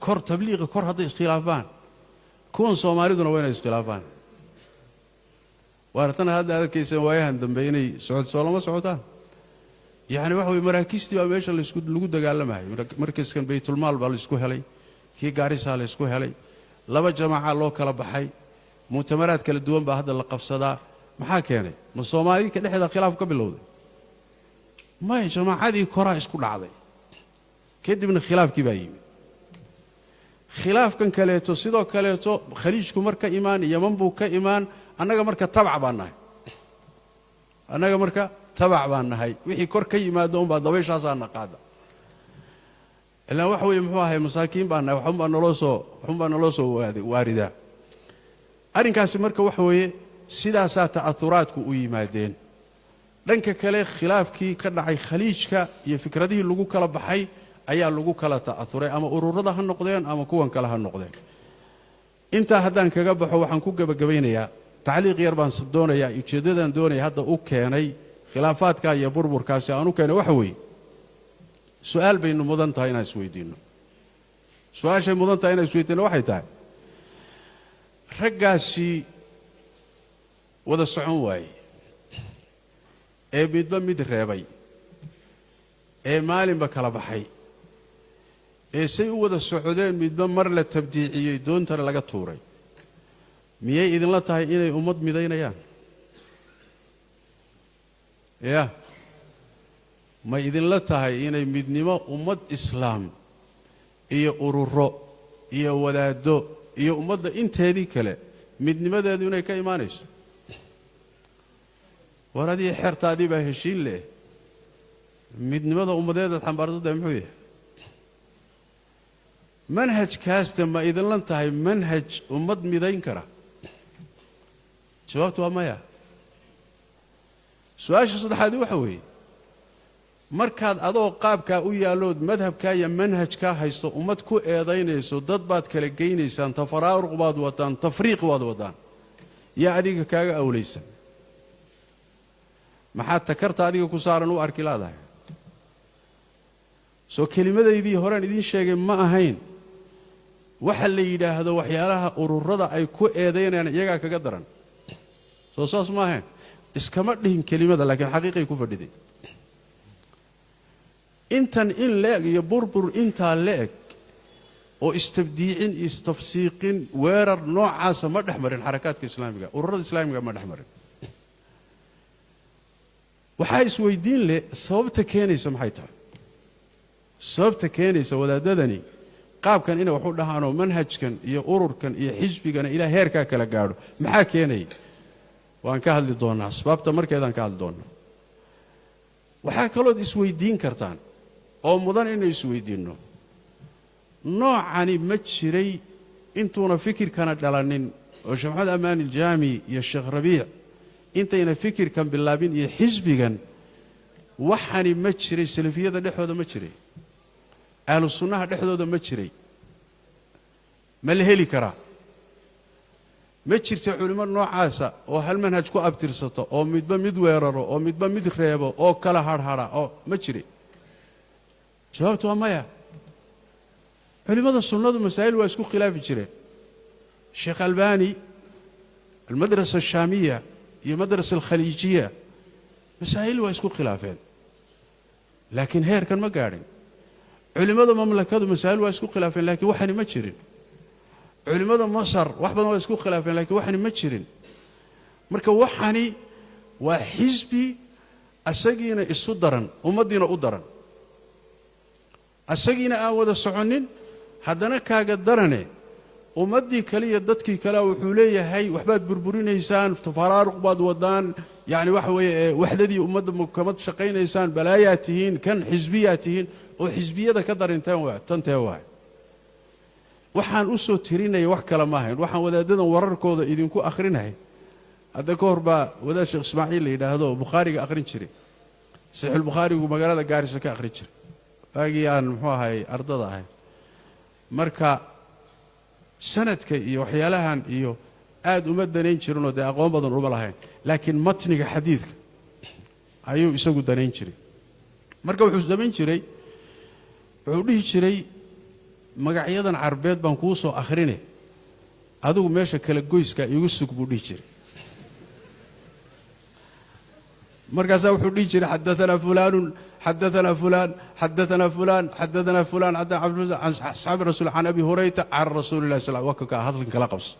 كور تبليغ كور هذا إسخلافان كون صومالي دون وين إسخلافان وارتنا هذا كيس وياهن دم بيني سعود سلامة سعودان يعني واحد مراكز تبى ماشى اللي يسكت لقود قال معي مركز كان بيت المال باليسكو هلي كي قارس هالي يسكو هلي لما جماعة الله كلا بحي مؤتمرات كل الدول بهذا اللقب صدا محاكيني من الصومالي كل حدا خلاف قبل لود ما يا جماعة هذه كرة يسكو عادي كده من الخلاف كبايم خلاف كان كليتو سيدو كليتو خليجكم مركا إيمان يمن بو كإيمان أنا مركا تبع بانهاي أنا مركا تبع بانهاي وحي كور كي ما دوم بعد ضويش عصانا قاعدة إلا وحوي محوها مساكين بانهاي وحنبا نلوسو واردة أرين كاسي مركا وحوي سيدا ساتا أثوراتكو ويمادين لنك كلي خلافكي كدعي خليجكا يفكرده اللقو كلا بحي ayaa lagu kala ta'athuray ama ururada ha noqdeen ama kuwan kala ha noqdeen inta haddaan kaga baxo waxaan ku gabagabeynayaa tacliiq yar baan doonayaa ujeedadan doonaya hadda u keenay khilaafaadka iyo burburkaasi aan u keenay waxa weeye su'aal baynu mudan tahay inaan isweydiino su'aashay mudan tahay inaan isweydiino waxay tahay raggaasi wada socon waaye ee midba mid reebay ee maalinba kala baxay ee say u wada socodeen midba mar la tabdiiciyay doontana laga tuuray miyay idinla tahay inay ummad midaynayaan ya ma idinla tahay inay midnimo ummad islaam iyo ururo iyo wadaado iyo ummadda inteedii kale midnimadeedu inay ka imaanayso waradii xertaadii baa heshiin leh midnimada ummadeeda xambaartada muxuu yahay manhaj kaasta ma idinla tahay manhaj ummad midayn kara jawaabtu waa maya su'aasha saddexaad waxa weeye markaad adoo qaabka u yaalood madhabka iyo manhajka haysto ummad ku eedaynayso dad baad kala geynaysaan tafaraaruq baad wadaan tafriiq baad wadaan yaa adiga kaaga awlaysan maxaad takarta adiga ku saaran u arki laadahay soo kelimadeedii horaan idin sheegay ma ahayn waxa la yiraahdo waxyaalaha ururada ay ku eedeynayaan iyaga kaga daran soo saas ma ahayn iskama dhihin kelimada laakiin xaqiiqay ku fadhiday intan in leeg iyo burbur inta leeg oo istabdiicin istafsiiqin weerar noocaas ma dhaxmarin xarakaadka islaamiga ururada islaamiga ma dhaxmarin waxaa isweydiin leh sababta keenaysa maxay tahay sababta keenaysa wadaadadani qaabkan inay wax u dhahaanoo manhajkan iyo ururkan iyo xisbigana ilaa heerkaa kala gaadho maxaa keenaya waan ka hadli doonnaa asbaabta markeedaan ka hadli doonnaa waxaa kalood isweydiin kartaan oo mudan inay isweydiinno noocani ma jiray intuuna fikirkana dhalanin oo sheekh maxamed amaan iljaami iyo sheekh rabiic intayna fikirkan bilaabin iyo xisbigan waxani ma jiray salafiyada dhexdooda ma jiray ahlu sunnaha dhexdooda ma jiray ma la heli karaa ma jirta culimo noocaasa oo hal manhaj ku abtirsato oo midba mid weeraro oo midba mid reebo oo kala harhara oo ma jiray jawaabtu waa maya culimada sunnadu masaa'il waa isku khilaafi jireen sheekh albani almadrasa ashaamiya iyo madrasa alkhaliijiya masaa'il waa isku khilaafeen laakiin heerkan ma gaadhin culimada mamlakadu masaa'il waa isku khilaafeen laakiin waxani ma jirin culimada masar wax badan waa isku khilaafeen laakiin waxani ma jirin marka waxani waa xisbi asagiina isu daran ummaddiina u daran asagiina aan wada soconin haddana kaaga darane ummaddii kale iyo dadkii kale wuxuu leeyahay waxbaad burburinaysaan tafaraaruq baad wadaan yacni waxa weeye waxdadii ummadda kamad shaqaynaysaan balaayaa tihiin kan xisbiyaa tihiin oo xisbiyada ka darinteen waa tantee waay waxaan u soo tirinaya wax kale ma ahayn waxaan wadaadadan wararkooda idinku akhrinay hadda ka hor baa wadaad sheekh ismaaciil la yidhaahdo bukhaariga akhrin jiray saxiixulbukhaarigu magaalada gaarisa ka akhrin jiray waagii aan muxuu ahay ardada ahay marka sanadka iyo waxyaalahan iyo aad uma danayn jirinoo dee aqoon badan uma lahayn laakiin matniga xadiidka ayuu isagu danayn jiray marka wuxuu samayn jiray wuxuu dhihi jiray magacyadan carbeed baan kuu soo akhrine adigu meesha kala goyska igu sug buu dhihi jiray markaasaa wuxuu dhihi jiray xadaanaa fulaanun حدثنا فلان حدثنا فلان حدثنا فلان عن أصحاب الرسول عن أبي هريرة عن رسول الله صلى الله عليه وسلم وكذا هذا كلا قبص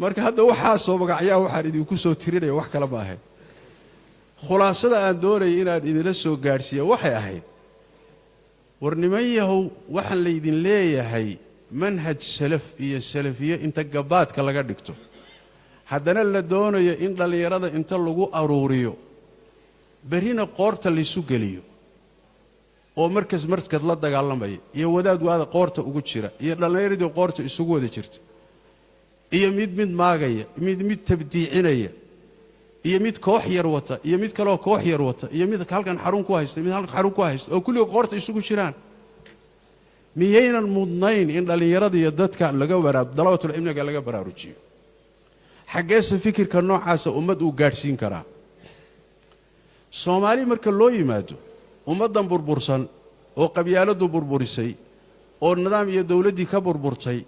marka hadda waxa soo magacyaa waxaan idinku soo tirinay wax kala ma ahayn khulaasada aan doonay inaan idin soo gaarsiiyo waxay ahayd warnimayahow waxaan la idin leeyahay manhaj salaf iyo salafiye inta gabaadka laga dhigto haddana la doonayo in dhalinyarada inta lagu aruuriyo berina qoorta la isu geliyo oo markas la dagaalamaya iyo wadaad waada qoorta ugu jira iyo dhallinyaradii qoorta isugu wada jirta iyo mid maagaya mid tabdiicinaya iyo mid koox yar wata iyo mid kale oo koox yar wata iyo mid halkan xarun ku haysta mid halkan xarun ku haysta oo kulliga qoorta isugu jiraan miyaynan mudnayn in dhallinyarada iyo dadka laga dalabatul cilmiga laga baraarujiyo xageesa fikirka noocaasa ummad uu gaadhsiin karaa Soomaali marka loo yimaado ummadan burbursan oo qabyaaladu burburisay oo nidaam iyo dawladii ka burburtay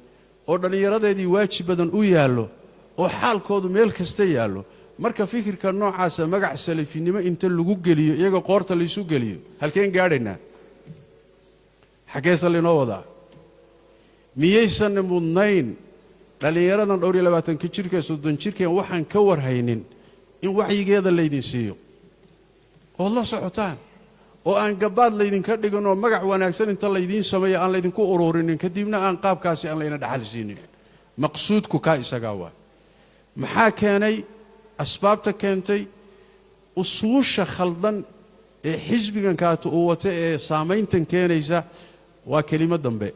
oo dhalinyaradeedii waajib badan u yaalo oo xaalkoodu meel kasta yaalo marka fikirka noocaas magac salafinimo inta lagu geliyo iyaga qoorta la isu geliyo halkeen gaadhayna xageesa leenoo wada miyaysan mudnayn dhalinyaradan 22 jirka 30 jirka waxaan ka warhaynin in wacyigeeda la idin siiyo oo la socotaan oo aan gabaad la idin ka dhigan oo magac wanaagsan inta la idin sameeyo aan la idinku ururinin kadibna aan qaabkaasi aan la ina dhaxal siinin maqsuudku ka isaga waa maxaa keenay asbaabta keentay usuusha khaldan ee xisbigan kaatu uu wata ee saameyntan keenaysa waa kelimo dambe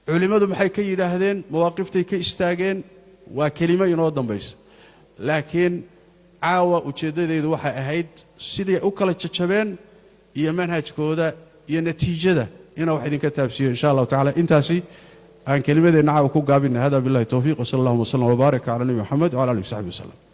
culimadu maxay ka yiraahdeen mawaaqiftay ka istaageen waa kelimo inoo dambaysa laakiin caawa ujeedadeedu waxay ahayd sidii u kala jajabeen iyo manhajkooda iyo natiijada inaa wax idinka taabsiyo insha Allah taala intaasi aan kelimadeena caawa ku gaabinay hada billahi tawfiiq sallallahu alayhi wa sallam wa baraka ala nabi Muhammad wa ala alihi wa sahbihi